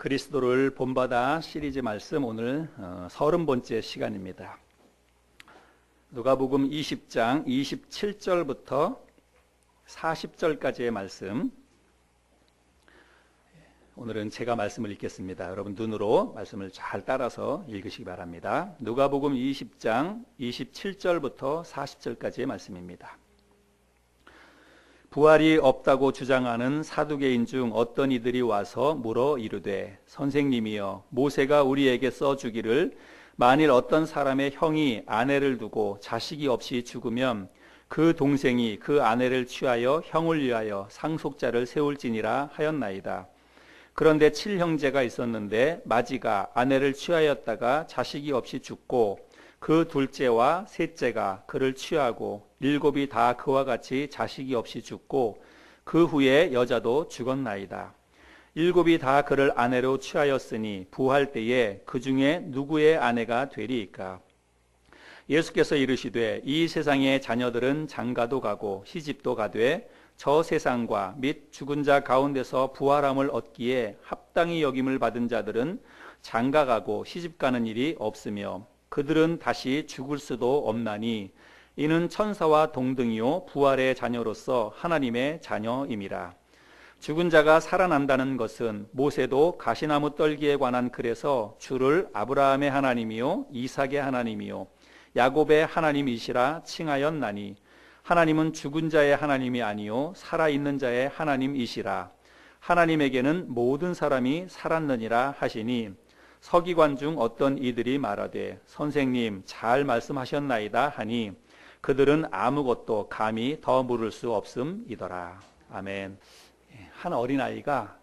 그리스도를 본받아 시리즈 말씀 오늘 30번째 시간입니다. 누가복음 20장 27절부터 40절까지의 말씀, 오늘은 제가 말씀을 읽겠습니다. 여러분 눈으로 말씀을 잘 따라서 읽으시기 바랍니다. 누가복음 20장 27절부터 40절까지의 말씀입니다. 부활이 없다고 주장하는 사두개인 중 어떤 이들이 와서 물어 이르되, 선생님이여, 모세가 우리에게 써주기를 만일 어떤 사람의 형이 아내를 두고 자식이 없이 죽으면 그 동생이 그 아내를 취하여 형을 위하여 상속자를 세울지니라 하였나이다. 그런데 7형제가 있었는데 마지가 아내를 취하였다가 자식이 없이 죽고 그 둘째와 셋째가 그를 취하고 7이 다 그와 같이 자식이 없이 죽고 그 후에 여자도 죽었나이다. 7이 다 그를 아내로 취하였으니 부활 때에 그 중에 누구의 아내가 되리이까? 예수께서 이르시되, 이 세상의 자녀들은 장가도 가고 시집도 가되 저 세상과 및 죽은 자 가운데서 부활함을 얻기에 합당히 여김을 받은 자들은 장가가고 시집가는 일이 없으며 그들은 다시 죽을 수도 없나니 이는 천사와 동등이요 부활의 자녀로서 하나님의 자녀임이라. 죽은 자가 살아난다는 것은 모세도 가시나무 떨기에 관한 글에서 주를 아브라함의 하나님이요 이삭의 하나님이요 야곱의 하나님이시라 칭하였나니 하나님은 죽은 자의 하나님이 아니요 살아있는 자의 하나님이시라. 하나님에게는 모든 사람이 살았느니라 하시니 서기관 중 어떤 이들이 말하되, 선생님 잘 말씀하셨나이다 하니 그들은 아무것도 감히 더 물을 수 없음이더라. 아멘. 한 어린아이가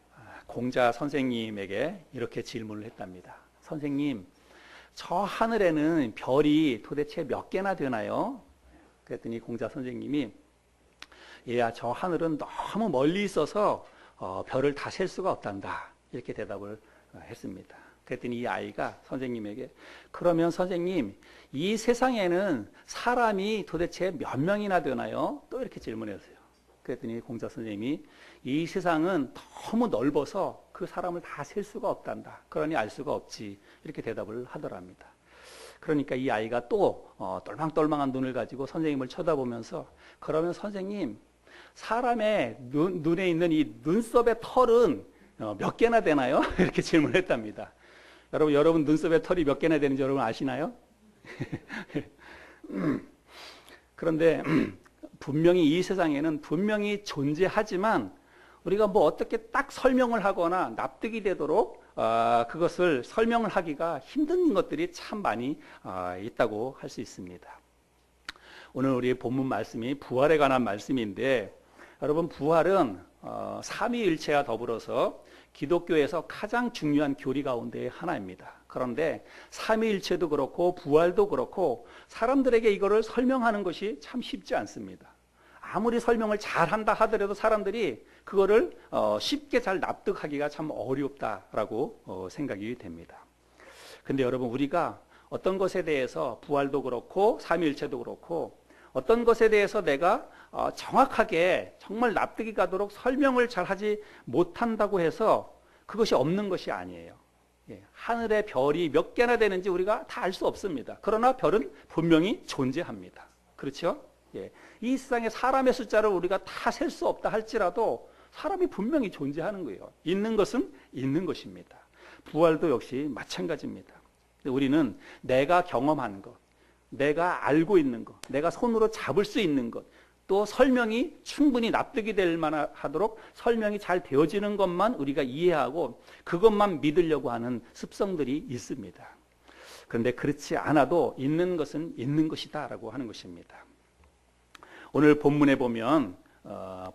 공자 선생님에게 이렇게 질문을 했답니다. 선생님, 저 하늘에는 별이 도대체 몇 개나 되나요? 그랬더니 공자 선생님이, 얘야, 저 하늘은 너무 멀리 있어서 별을 다 셀 수가 없단다, 이렇게 대답을 했습니다. 그랬더니 이 아이가 선생님에게, 그러면 선생님, 이 세상에는 사람이 도대체 몇 명이나 되나요? 또 이렇게 질문했어요. 그랬더니 공자 선생님이, 이 세상은 너무 넓어서 그 사람을 다 셀 수가 없단다, 그러니 알 수가 없지, 이렇게 대답을 하더랍니다. 그러니까 이 아이가 또 똘망똘망한 눈을 가지고 선생님을 쳐다보면서, 그러면 선생님, 사람의 눈에 있는 이 눈썹의 털은 몇 개나 되나요? 이렇게 질문했답니다. 여러분 눈썹에 털이 몇 개나 되는지 여러분 아시나요? 그런데 분명히 이 세상에는 분명히 존재하지만 우리가 뭐 어떻게 딱 설명을 하거나 납득이 되도록 그것을 설명을 하기가 힘든 것들이 참 많이 있다고 할 수 있습니다. 오늘 우리 본문 말씀이 부활에 관한 말씀인데, 여러분 부활은 삼위일체와 더불어서 기독교에서 가장 중요한 교리 가운데 하나입니다. 그런데 삼위일체도 그렇고 부활도 그렇고 사람들에게 이거를 설명하는 것이 참 쉽지 않습니다. 아무리 설명을 잘한다 하더라도 사람들이 그거를 쉽게 잘 납득하기가 참 어렵다라고 생각이 됩니다. 근데 여러분, 우리가 어떤 것에 대해서 부활도 그렇고 삼위일체도 그렇고 어떤 것에 대해서 내가 정확하게 정말 납득이 가도록 설명을 잘 하지 못한다고 해서 그것이 없는 것이 아니에요. 하늘의 별이 몇 개나 되는지 우리가 다 알 수 없습니다. 그러나 별은 분명히 존재합니다. 그렇죠? 이 세상에 사람의 숫자를 우리가 다 셀 수 없다 할지라도 사람이 분명히 존재하는 거예요. 있는 것은 있는 것입니다. 부활도 역시 마찬가지입니다. 우리는 내가 경험하는 것, 내가 알고 있는 것, 내가 손으로 잡을 수 있는 것, 또 설명이 충분히 납득이 될 만하도록 설명이 잘 되어지는 것만 우리가 이해하고 그것만 믿으려고 하는 습성들이 있습니다. 그런데 그렇지 않아도 있는 것은 있는 것이다 라고 하는 것입니다. 오늘 본문에 보면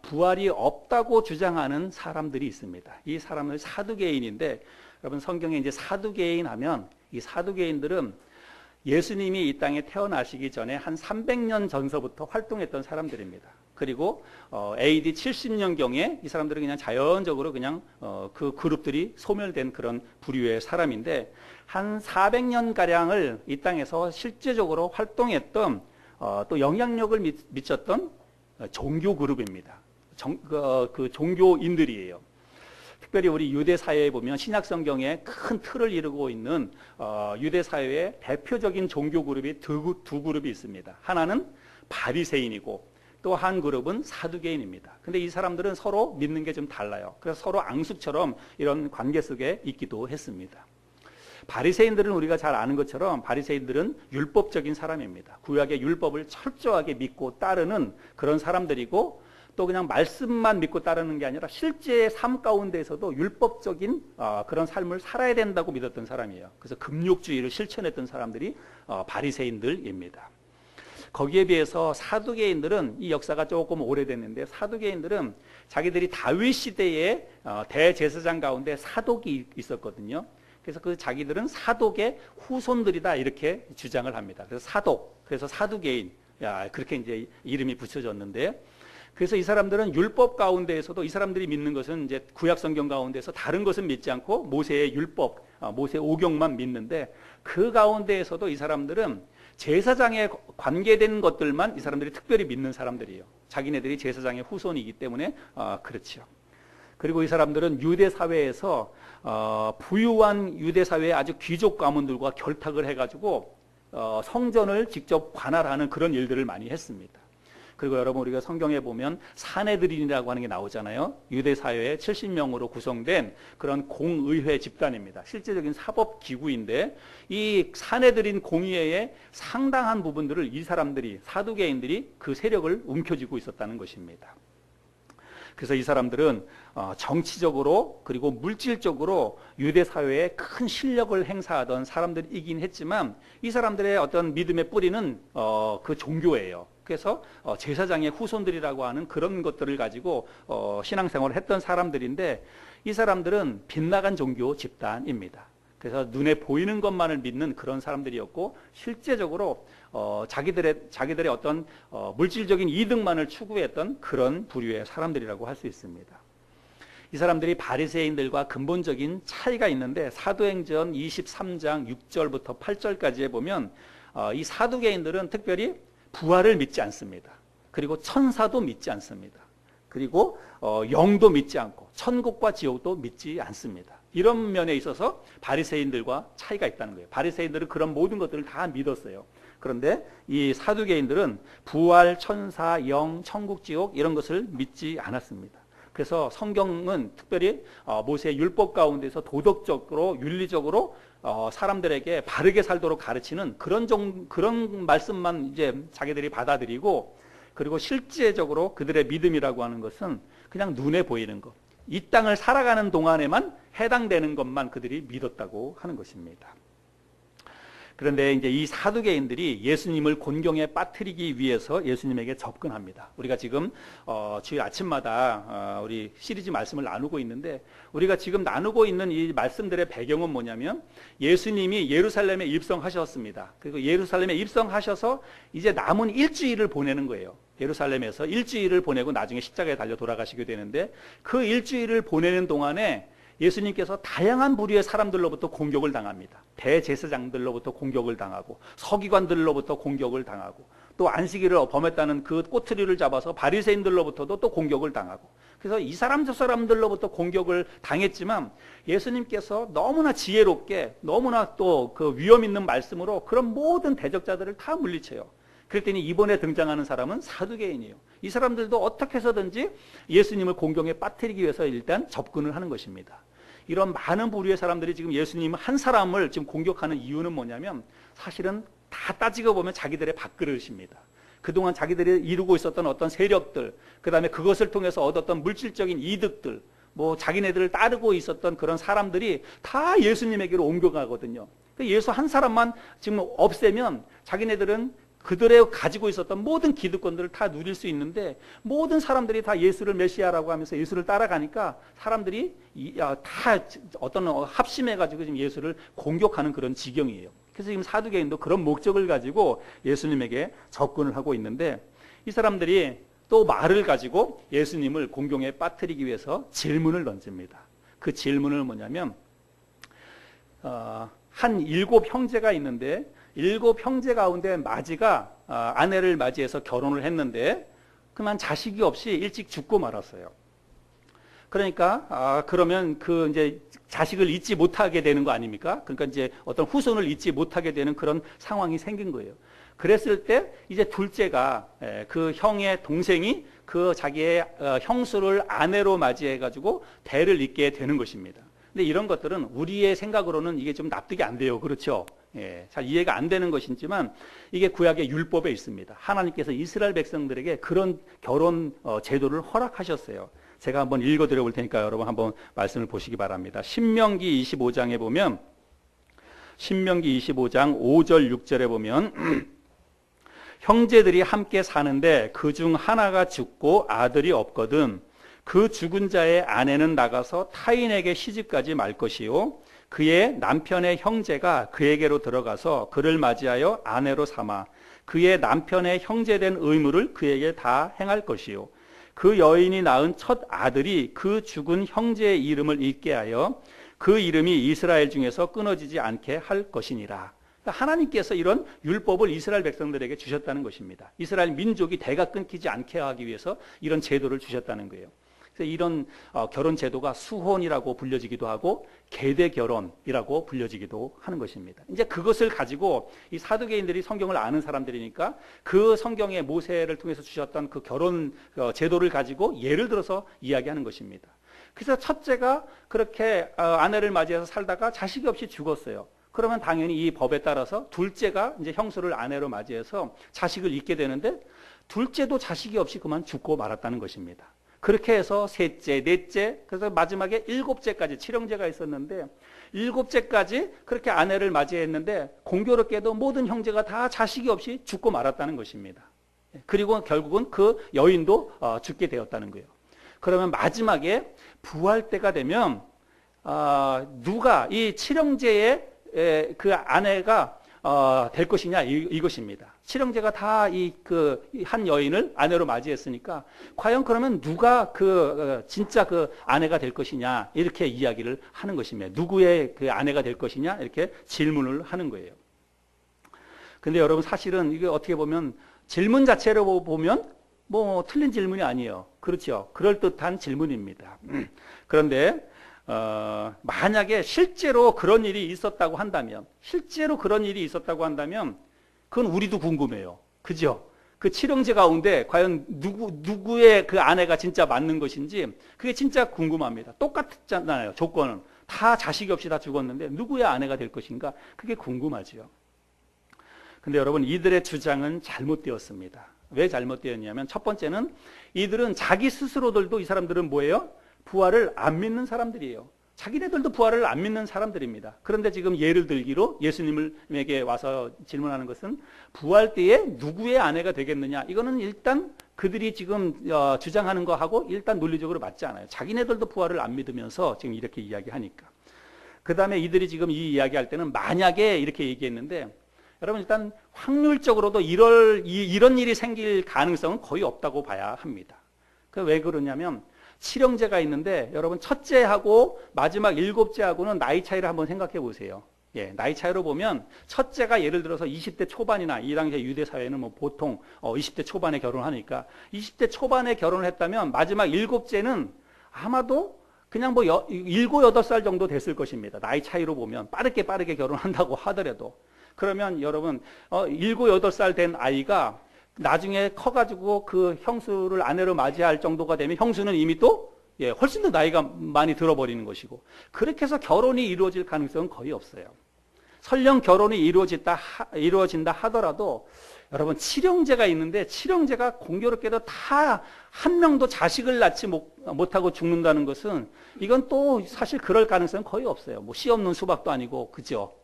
부활이 없다고 주장하는 사람들이 있습니다. 이 사람은 사두개인인데, 여러분 성경에 이제 사두개인 하면 이 사두개인들은 예수님이 이 땅에 태어나시기 전에 한 300년 전서부터 활동했던 사람들입니다. 그리고 AD 70년경에 이 사람들은 그냥 자연적으로 그냥 그 그룹들이 소멸된 그런 부류의 사람인데, 한 400년가량을 이 땅에서 실제적으로 활동했던 또 영향력을 미쳤던 종교 그룹입니다. 그 종교인들이에요. 특별히 우리 유대 사회에 보면 신약 성경에 큰 틀을 이루고 있는 유대 사회의 대표적인 종교 그룹이 두 그룹이 있습니다. 하나는 바리새인이고 또 한 그룹은 사두개인입니다. 근데 이 사람들은 서로 믿는 게 좀 달라요. 그래서 서로 앙숙처럼 이런 관계 속에 있기도 했습니다. 바리새인들은 우리가 잘 아는 것처럼 바리새인들은 율법적인 사람입니다. 구약의 율법을 철저하게 믿고 따르는 그런 사람들이고, 또 그냥 말씀만 믿고 따르는 게 아니라 실제 삶 가운데에서도 율법적인 그런 삶을 살아야 된다고 믿었던 사람이에요. 그래서 금욕주의를 실천했던 사람들이 바리새인들입니다. 거기에 비해서 사두개인들은, 이 역사가 조금 오래됐는데, 사두개인들은 자기들이 다윗 시대에 대제사장 가운데 사독이 있었거든요. 그래서 그 자기들은 사독의 후손들이다 이렇게 주장을 합니다. 그래서 사독, 그래서 사두개인, 그렇게 이제 이름이 붙여졌는데, 그래서 이 사람들은 율법 가운데에서도 이 사람들이 믿는 것은 이제 구약 성경 가운데서 다른 것은 믿지 않고 모세의 율법, 모세 오경만 믿는데, 그 가운데에서도 이 사람들은 제사장에 관계된 것들만 이 사람들이 특별히 믿는 사람들이에요. 자기네들이 제사장의 후손이기 때문에 그렇죠. 그리고 이 사람들은 유대 사회에서 부유한 유대 사회의 아주 귀족 가문들과 결탁을 해가지고 성전을 직접 관할하는 그런 일들을 많이 했습니다. 그리고 여러분, 우리가 성경에 보면 사내들인이라고 하는 게 나오잖아요. 유대 사회의 70명으로 구성된 그런 공의회 집단입니다. 실제적인 사법기구인데, 이 사내들인 공의회의 상당한 부분들을 이 사람들이, 사두개인들이 그 세력을 움켜쥐고 있었다는 것입니다. 그래서 이 사람들은 정치적으로 그리고 물질적으로 유대 사회에 큰 실력을 행사하던 사람들이긴 했지만, 이 사람들의 어떤 믿음의 뿌리는 그 종교예요. 그래서 제사장의 후손들이라고 하는 그런 것들을 가지고 신앙생활을 했던 사람들인데, 이 사람들은 빗나간 종교 집단입니다. 그래서 눈에 보이는 것만을 믿는 그런 사람들이었고, 실제적으로 자기들의 어떤 물질적인 이득만을 추구했던 그런 부류의 사람들이라고 할 수 있습니다. 이 사람들이 바리새인들과 근본적인 차이가 있는데, 사도행전 23장 6절부터 8절까지에 보면 이 사두개인들은 특별히 부활을 믿지 않습니다. 그리고 천사도 믿지 않습니다. 그리고 영도 믿지 않고 천국과 지옥도 믿지 않습니다. 이런 면에 있어서 바리새인들과 차이가 있다는 거예요. 바리새인들은 그런 모든 것들을 다 믿었어요. 그런데 이 사두개인들은 부활, 천사, 영, 천국, 지옥 이런 것을 믿지 않았습니다. 그래서 성경은 특별히 모세의 율법 가운데서 도덕적으로, 윤리적으로 사람들에게 바르게 살도록 가르치는 그런 말씀만 이제 자기들이 받아들이고, 그리고 실제적으로 그들의 믿음이라고 하는 것은 그냥 눈에 보이는 것, 이 땅을 살아가는 동안에만 해당되는 것만 그들이 믿었다고 하는 것입니다. 그런데 이제 이 사두개인들이 예수님을 곤경에 빠뜨리기 위해서 예수님에게 접근합니다. 우리가 지금 주일 아침마다 우리 시리즈 말씀을 나누고 있는데, 우리가 지금 나누고 있는 이 말씀들의 배경은 뭐냐면, 예수님이 예루살렘에 입성하셨습니다. 그리고 예루살렘에 입성하셔서 이제 남은 일주일을 보내는 거예요. 예루살렘에서 일주일을 보내고 나중에 십자가에 달려 돌아가시게 되는데, 그 일주일을 보내는 동안에 예수님께서 다양한 부류의 사람들로부터 공격을 당합니다. 대제사장들로부터 공격을 당하고, 서기관들로부터 공격을 당하고, 또 안식일을 범했다는 그 꼬투리를 잡아서 바리새인들로부터도 또 공격을 당하고, 그래서 이 사람 저 사람들로부터 공격을 당했지만, 예수님께서 너무나 지혜롭게, 너무나 또 그 위험 있는 말씀으로 그런 모든 대적자들을 다 물리쳐요. 그랬더니 이번에 등장하는 사람은 사두개인이에요. 이 사람들도 어떻게 해서든지 예수님을 공경에 빠뜨리기 위해서 일단 접근을 하는 것입니다. 이런 많은 부류의 사람들이 지금 예수님 한 사람을 지금 공격하는 이유는 뭐냐면, 사실은 다 따지고 보면 자기들의 밥그릇입니다. 그동안 자기들이 이루고 있었던 어떤 세력들, 그 다음에 그것을 통해서 얻었던 물질적인 이득들, 뭐 자기네들을 따르고 있었던 그런 사람들이 다 예수님에게로 옮겨가거든요. 예수 한 사람만 지금 없애면 자기네들은 그들의 가지고 있었던 모든 기득권들을 다 누릴 수 있는데, 모든 사람들이 다 예수를 메시아라고 하면서 예수를 따라가니까 사람들이 다 어떤 합심해가지고 지금 예수를 공격하는 그런 지경이에요. 그래서 지금 사두개인도 그런 목적을 가지고 예수님에게 접근을 하고 있는데, 이 사람들이 또 말을 가지고 예수님을 공경에 빠뜨리기 위해서 질문을 던집니다. 그 질문은 뭐냐면, 한 7 형제가 있는데, 7 형제 가운데 마지가 아내를 맞이해서 결혼을 했는데, 그만 자식이 없이 일찍 죽고 말았어요. 그러니까 그러면 그 이제 자식을 잊지 못하게 되는 거 아닙니까? 그러니까 이제 어떤 후손을 잊지 못하게 되는 그런 상황이 생긴 거예요. 그랬을 때 이제 둘째가 그 형의 동생이 그 자기의 형수를 아내로 맞이해 가지고 대를 잇게 되는 것입니다. 근데 이런 것들은 우리의 생각으로는 이게 좀 납득이 안 돼요. 그렇죠? 예, 잘 이해가 안 되는 것이지만 이게 구약의 율법에 있습니다. 하나님께서 이스라엘 백성들에게 그런 결혼 제도를 허락하셨어요. 제가 한번 읽어드려 볼 테니까 여러분 한번 말씀을 보시기 바랍니다. 신명기 25장에 보면 신명기 25장 5절 6절에 보면 형제들이 함께 사는데 그중 하나가 죽고 아들이 없거든 그 죽은 자의 아내는 나가서 타인에게 시집가지 말 것이요 그의 남편의 형제가 그에게로 들어가서 그를 맞이하여 아내로 삼아 그의 남편의 형제된 의무를 그에게 다 행할 것이요 그 여인이 낳은 첫 아들이 그 죽은 형제의 이름을 잇게 하여 그 이름이 이스라엘 중에서 끊어지지 않게 할 것이니라. 하나님께서 이런 율법을 이스라엘 백성들에게 주셨다는 것입니다. 이스라엘 민족이 대가 끊기지 않게 하기 위해서 이런 제도를 주셨다는 거예요. 그래서 이런 결혼 제도가 수혼이라고 불려지기도 하고 계대 결혼이라고 불려지기도 하는 것입니다. 이제 그것을 가지고 이 사두개인들이 성경을 아는 사람들이니까 그 성경의 모세를 통해서 주셨던 그 결혼 제도를 가지고 예를 들어서 이야기하는 것입니다. 그래서 첫째가 그렇게 아내를 맞이해서 살다가 자식이 없이 죽었어요. 그러면 당연히 이 법에 따라서 둘째가 이제 형수를 아내로 맞이해서 자식을 잊게 되는데 둘째도 자식이 없이 그만 죽고 말았다는 것입니다. 그렇게 해서 셋째, 넷째, 그래서 마지막에 일곱째까지 칠형제가 있었는데 일곱째까지 그렇게 아내를 맞이했는데 공교롭게도 모든 형제가 다 자식이 없이 죽고 말았다는 것입니다. 그리고 결국은 그 여인도 죽게 되었다는 거예요. 그러면 마지막에 부활 때가 되면 누가 이 칠형제의 그 아내가 될 것이냐 이것입니다. 칠형제가 다 한 여인을 아내로 맞이했으니까 과연 그러면 누가 진짜 그 아내가 될 것이냐 이렇게 이야기를 하는 것입니다. 누구의 그 아내가 될 것이냐 이렇게 질문을 하는 거예요. 근데 여러분 사실은 이게 어떻게 보면 질문 자체로 보면 뭐 틀린 질문이 아니에요. 그렇죠? 그럴듯한 질문입니다. 그런데 만약에 실제로 그런 일이 있었다고 한다면 그건 우리도 궁금해요. 그죠? 그 칠형제 가운데 과연 누구의 그 아내가 진짜 맞는 것인지 그게 진짜 궁금합니다. 똑같잖아요. 조건은. 다 자식이 없이 다 죽었는데 누구의 아내가 될 것인가? 그게 궁금하죠. 근데 여러분 이들의 주장은 잘못되었습니다. 왜 잘못되었냐면 첫 번째는 이들은 자기 스스로들도 이 사람들은 뭐예요? 부활을 안 믿는 사람들이에요. 자기네들도 부활을 안 믿는 사람들입니다. 그런데 지금 예를 들기로 예수님에게 와서 질문하는 것은 부활 때에 누구의 아내가 되겠느냐? 이거는 일단 그들이 지금 주장하는 거하고 일단 논리적으로 맞지 않아요. 자기네들도 부활을 안 믿으면서 지금 이렇게 이야기하니까. 그 다음에 이들이 지금 이 이야기할 때는 만약에 이렇게 얘기했는데 여러분 일단 확률적으로도 이런 일이 생길 가능성은 거의 없다고 봐야 합니다. 왜 그러냐면 칠형제가 있는데 여러분 첫째하고 마지막 일곱째하고는 나이 차이를 한번 생각해 보세요. 예, 나이 차이로 보면 첫째가 예를 들어서 20대 초반이나 이 당시에 유대 사회는 뭐 보통 20대 초반에 결혼하니까 20대 초반에 결혼을 했다면 마지막 일곱째는 아마도 그냥 뭐 7, 8살 정도 됐을 것입니다. 나이 차이로 보면 빠르게 결혼한다고 하더라도 그러면 여러분 7, 8살 된 아이가 나중에 커가지고 그 형수를 아내로 맞이할 정도가 되면 형수는 이미 또 훨씬 더 나이가 많이 들어버리는 것이고 그렇게 해서 결혼이 이루어질 가능성은 거의 없어요. 설령 결혼이 이루어진다 하더라도 여러분 칠형제가 있는데 칠형제가 공교롭게도 다 한 명도 자식을 낳지 못하고 죽는다는 것은 이건 또 사실 그럴 가능성은 거의 없어요. 뭐 씨 없는 수박도 아니고 그죠?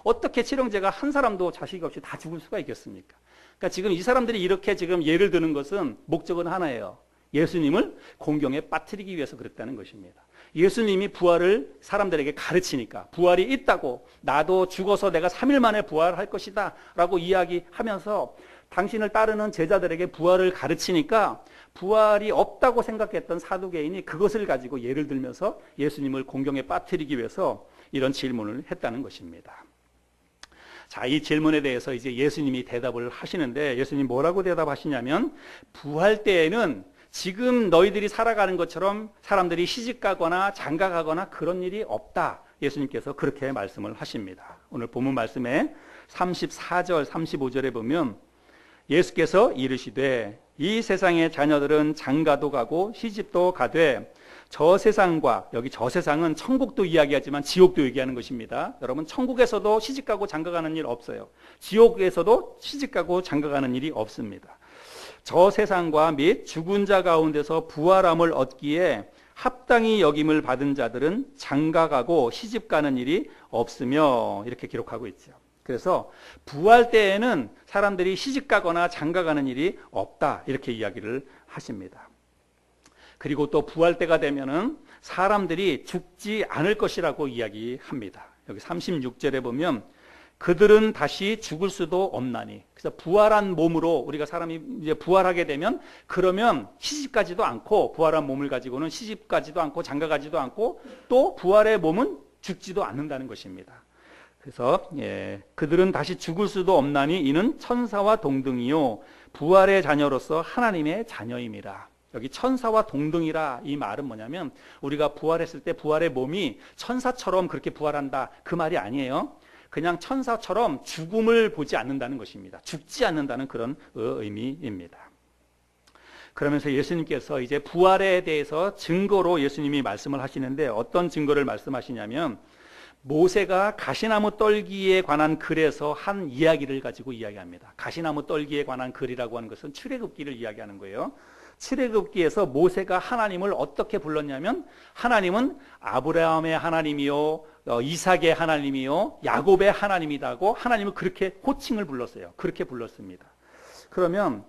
어떻게 칠형제가 한 사람도 자식이 없이 다 죽을 수가 있겠습니까? 그러니까 지금 이 사람들이 이렇게 지금 예를 드는 것은 목적은 하나예요. 예수님을 공경에 빠뜨리기 위해서 그랬다는 것입니다. 예수님이 부활을 사람들에게 가르치니까 부활이 있다고 나도 죽어서 내가 3일 만에 부활할 것이다 라고 이야기하면서 당신을 따르는 제자들에게 부활을 가르치니까 부활이 없다고 생각했던 사두개인이 그것을 가지고 예를 들면서 예수님을 공경에 빠뜨리기 위해서 이런 질문을 했다는 것입니다. 자, 이 질문에 대해서 이제 예수님이 대답을 하시는데 예수님 뭐라고 대답하시냐면 부활 때에는 지금 너희들이 살아가는 것처럼 사람들이 시집가거나 장가가거나 그런 일이 없다. 예수님께서 그렇게 말씀을 하십니다. 오늘 본문 말씀에 34절, 35절에 보면 예수께서 이르시되 이 세상의 자녀들은 장가도 가고 시집도 가되 저 세상과, 여기 저 세상은 천국도 이야기하지만 지옥도 얘기하는 것입니다. 여러분, 천국에서도 시집가고 장가가는 일 없어요. 지옥에서도 시집가고 장가가는 일이 없습니다. 저 세상과 및 죽은 자 가운데서 부활함을 얻기에 합당히 여김을 받은 자들은 장가가고 시집가는 일이 없으며, 이렇게 기록하고 있죠. 그래서 부활 때에는 사람들이 시집가거나 장가가는 일이 없다, 이렇게 이야기를 하십니다. 그리고 또 부활 때가 되면은 사람들이 죽지 않을 것이라고 이야기합니다. 여기 36절에 보면 그들은 다시 죽을 수도 없나니. 그래서 부활한 몸으로 우리가 사람이 이제 부활하게 되면 그러면 시집가지도 않고, 부활한 몸을 가지고는 시집가지도 않고 장가가지도 않고 또 부활의 몸은 죽지도 않는다는 것입니다. 그래서 그들은 다시 죽을 수도 없나니 이는 천사와 동등이요 부활의 자녀로서 하나님의 자녀임이라. 여기 천사와 동등이라, 이 말은 뭐냐면 우리가 부활했을 때 부활의 몸이 천사처럼 그렇게 부활한다, 그 말이 아니에요. 그냥 천사처럼 죽음을 보지 않는다는 것입니다. 죽지 않는다는 그런 의미입니다. 그러면서 예수님께서 이제 부활에 대해서 증거로 예수님이 말씀을 하시는데, 어떤 증거를 말씀하시냐면 모세가 가시나무 떨기에 관한 글에서 한 이야기를 가지고 이야기합니다. 가시나무 떨기에 관한 글이라고 하는 것은 출애굽기를 이야기하는 거예요. 출애굽기에서 모세가 하나님을 어떻게 불렀냐면 하나님은 아브라함의 하나님이요 이삭의 하나님이요 야곱의 하나님이라고 하나님을 그렇게 호칭을 불렀어요. 그렇게 불렀습니다. 그러면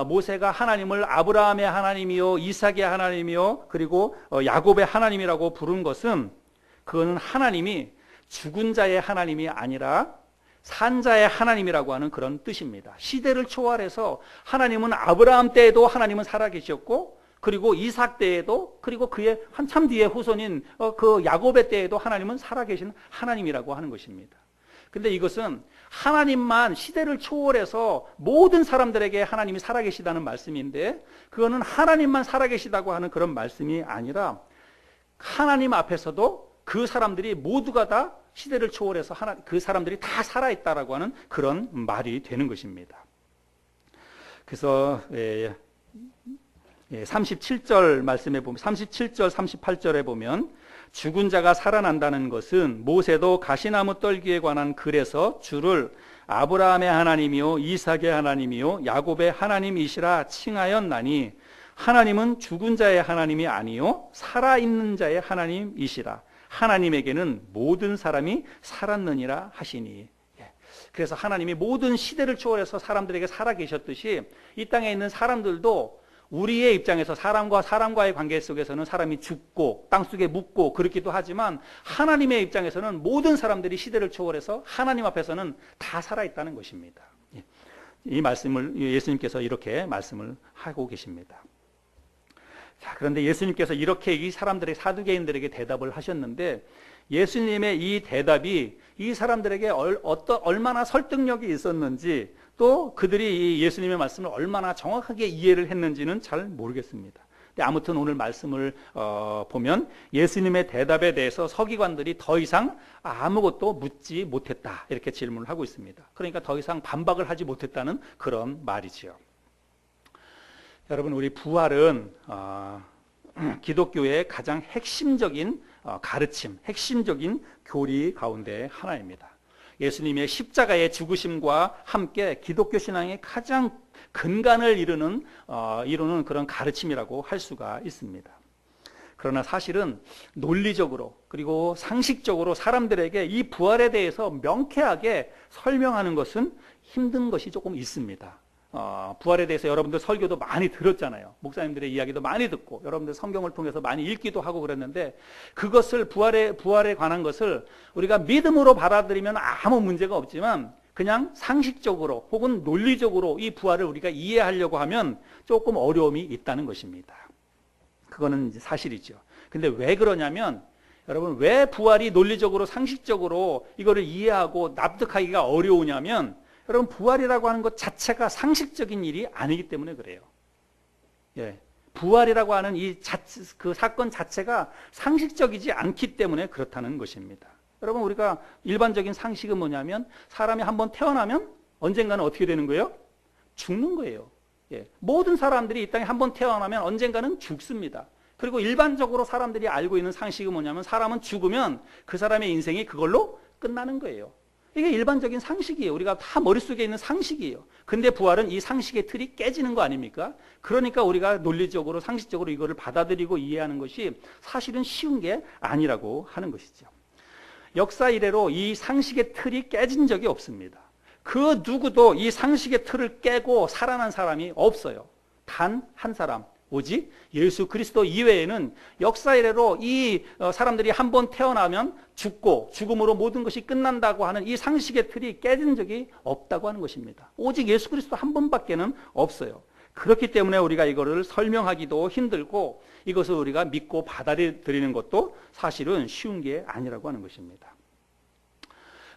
모세가 하나님을 아브라함의 하나님이요 이삭의 하나님이요 그리고 야곱의 하나님이라고 부른 것은, 그거는 하나님이 죽은 자의 하나님이 아니라 산자의 하나님이라고 하는 그런 뜻입니다. 시대를 초월해서 하나님은 아브라함 때에도 하나님은 살아계셨고, 그리고 이삭 때에도, 그리고 그의 한참 뒤에 후손인 그 야곱의 때에도 하나님은 살아계신 하나님이라고 하는 것입니다. 근데 이것은 하나님만 시대를 초월해서 모든 사람들에게 하나님이 살아계시다는 말씀인데, 그거는 하나님만 살아계시다고 하는 그런 말씀이 아니라 하나님 앞에서도 그 사람들이 모두가 다 시대를 초월해서 그 사람들이 다 살아있다라고 하는 그런 말이 되는 것입니다. 그래서 37절 말씀에 보면, 37절 38절에 보면 죽은 자가 살아난다는 것은 모세도 가시나무 떨기에 관한 글에서 주를 아브라함의 하나님이요 이삭의 하나님이요 야곱의 하나님이시라 칭하였나니 하나님은 죽은 자의 하나님이 아니요 살아있는 자의 하나님이시라. 하나님에게는 모든 사람이 살았느니라 하시니. 그래서 하나님이 모든 시대를 초월해서 사람들에게 살아계셨듯이 이 땅에 있는 사람들도 우리의 입장에서 사람과 사람과의 관계 속에서는 사람이 죽고 땅속에 묻고 그렇기도 하지만, 하나님의 입장에서는 모든 사람들이 시대를 초월해서 하나님 앞에서는 다 살아있다는 것입니다. 이 말씀을 예수님께서 이렇게 말씀을 하고 계십니다. 자, 그런데 예수님께서 이렇게 이 사람들의, 사두개인들에게 대답을 하셨는데, 예수님의 이 대답이 이 사람들에게 얼마나 설득력이 있었는지, 또 그들이 이 예수님의 말씀을 얼마나 정확하게 이해를 했는지는 잘 모르겠습니다. 근데 아무튼 오늘 말씀을 보면 예수님의 대답에 대해서 서기관들이 더 이상 아무것도 묻지 못했다, 이렇게 질문을 하고 있습니다. 그러니까 더 이상 반박을 하지 못했다는 그런 말이지요. 여러분, 우리 부활은 기독교의 가장 핵심적인 가르침, 핵심적인 교리 가운데 하나입니다. 예수님의 십자가의 죽으심과 함께 기독교 신앙의 가장 근간을 이루는 그런 가르침이라고 할 수가 있습니다. 그러나 사실은 논리적으로 그리고 상식적으로 사람들에게 이 부활에 대해서 명쾌하게 설명하는 것은 힘든 것이 조금 있습니다. 부활에 대해서 여러분들 설교도 많이 들었잖아요. 목사님들의 이야기도 많이 듣고 여러분들 성경을 통해서 많이 읽기도 하고 그랬는데, 그것을 부활에 관한 것을 우리가 믿음으로 받아들이면 아무 문제가 없지만, 그냥 상식적으로 혹은 논리적으로 이 부활을 우리가 이해하려고 하면 조금 어려움이 있다는 것입니다. 그거는 이제 사실이죠. 근데 왜 그러냐면, 여러분, 왜 부활이 논리적으로 상식적으로 이거를 이해하고 납득하기가 어려우냐면, 여러분, 부활이라고 하는 것 자체가 상식적인 일이 아니기 때문에 그래요. 부활이라고 하는 그 사건 자체가 상식적이지 않기 때문에 그렇다는 것입니다. 여러분, 우리가 일반적인 상식은 뭐냐면 사람이 한번 태어나면 언젠가는 어떻게 되는 거예요? 죽는 거예요. 예. 모든 사람들이 이 땅에 한번 태어나면 언젠가는 죽습니다. 그리고 일반적으로 사람들이 알고 있는 상식은 뭐냐면 사람은 죽으면 그 사람의 인생이 그걸로 끝나는 거예요. 이게 일반적인 상식이에요. 우리가 다 머릿속에 있는 상식이에요. 근데 부활은 이 상식의 틀이 깨지는 거 아닙니까? 그러니까 우리가 논리적으로 상식적으로 이거를 받아들이고 이해하는 것이 사실은 쉬운 게 아니라고 하는 것이죠. 역사 이래로 이 상식의 틀이 깨진 적이 없습니다. 그 누구도 이 상식의 틀을 깨고 살아난 사람이 없어요. 단 한 사람, 오직 예수 그리스도 이외에는 역사 이래로 이 사람들이 한번 태어나면 죽고 죽음으로 모든 것이 끝난다고 하는 이 상식의 틀이 깨진 적이 없다고 하는 것입니다. 오직 예수 그리스도 한 번밖에는 없어요. 그렇기 때문에 우리가 이거를 설명하기도 힘들고 이것을 우리가 믿고 받아들이는 것도 사실은 쉬운 게 아니라고 하는 것입니다.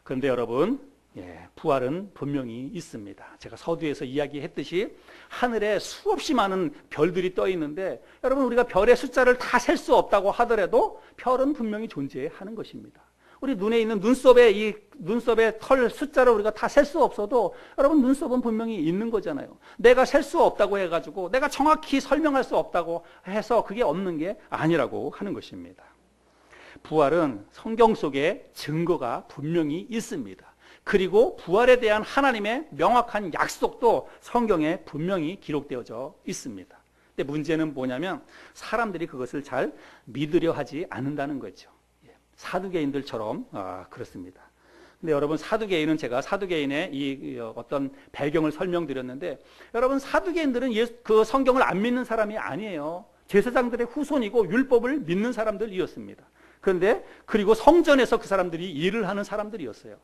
그런데 여러분, 부활은 분명히 있습니다. 제가 서두에서 이야기했듯이 하늘에 수없이 많은 별들이 떠 있는데 여러분, 우리가 별의 숫자를 다 셀 수 없다고 하더라도 별은 분명히 존재하는 것입니다. 우리 눈에 있는 눈썹의 털 숫자를 우리가 다 셀 수 없어도 여러분, 눈썹은 분명히 있는 거잖아요. 내가 셀 수 없다고 해가지고 내가 정확히 설명할 수 없다고 해서 그게 없는 게 아니라고 하는 것입니다. 부활은 성경 속에 증거가 분명히 있습니다. 그리고 부활에 대한 하나님의 명확한 약속도 성경에 분명히 기록되어져 있습니다. 근데 문제는 뭐냐면 사람들이 그것을 잘 믿으려 하지 않는다는 거죠. 사두개인들처럼 그렇습니다. 근데 여러분, 사두개인은 제가 사두개인의 이 어떤 배경을 설명드렸는데 여러분, 사두개인들은 그 성경을 안 믿는 사람이 아니에요. 제사장들의 후손이고 율법을 믿는 사람들이었습니다. 그런데 그리고 성전에서 그 사람들이 일을 하는 사람들이었어요.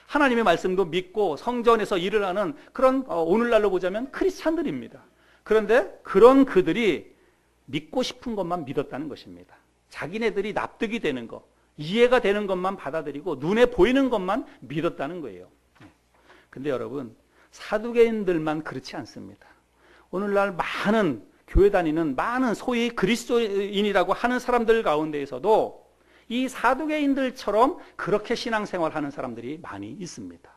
하나님의 말씀도 믿고 성전에서 일을 하는 그런 오늘날로 보자면 크리스찬들입니다. 그런데 그런 그들이 믿고 싶은 것만 믿었다는 것입니다. 자기네들이 납득이 되는 것, 이해가 되는 것만 받아들이고 눈에 보이는 것만 믿었다는 거예요. 근데 여러분, 사두개인들만 그렇지 않습니다. 오늘날 많은 교회 다니는 많은 소위 그리스도인이라고 하는 사람들 가운데에서도 이 사두개인들처럼 그렇게 신앙생활하는 사람들이 많이 있습니다.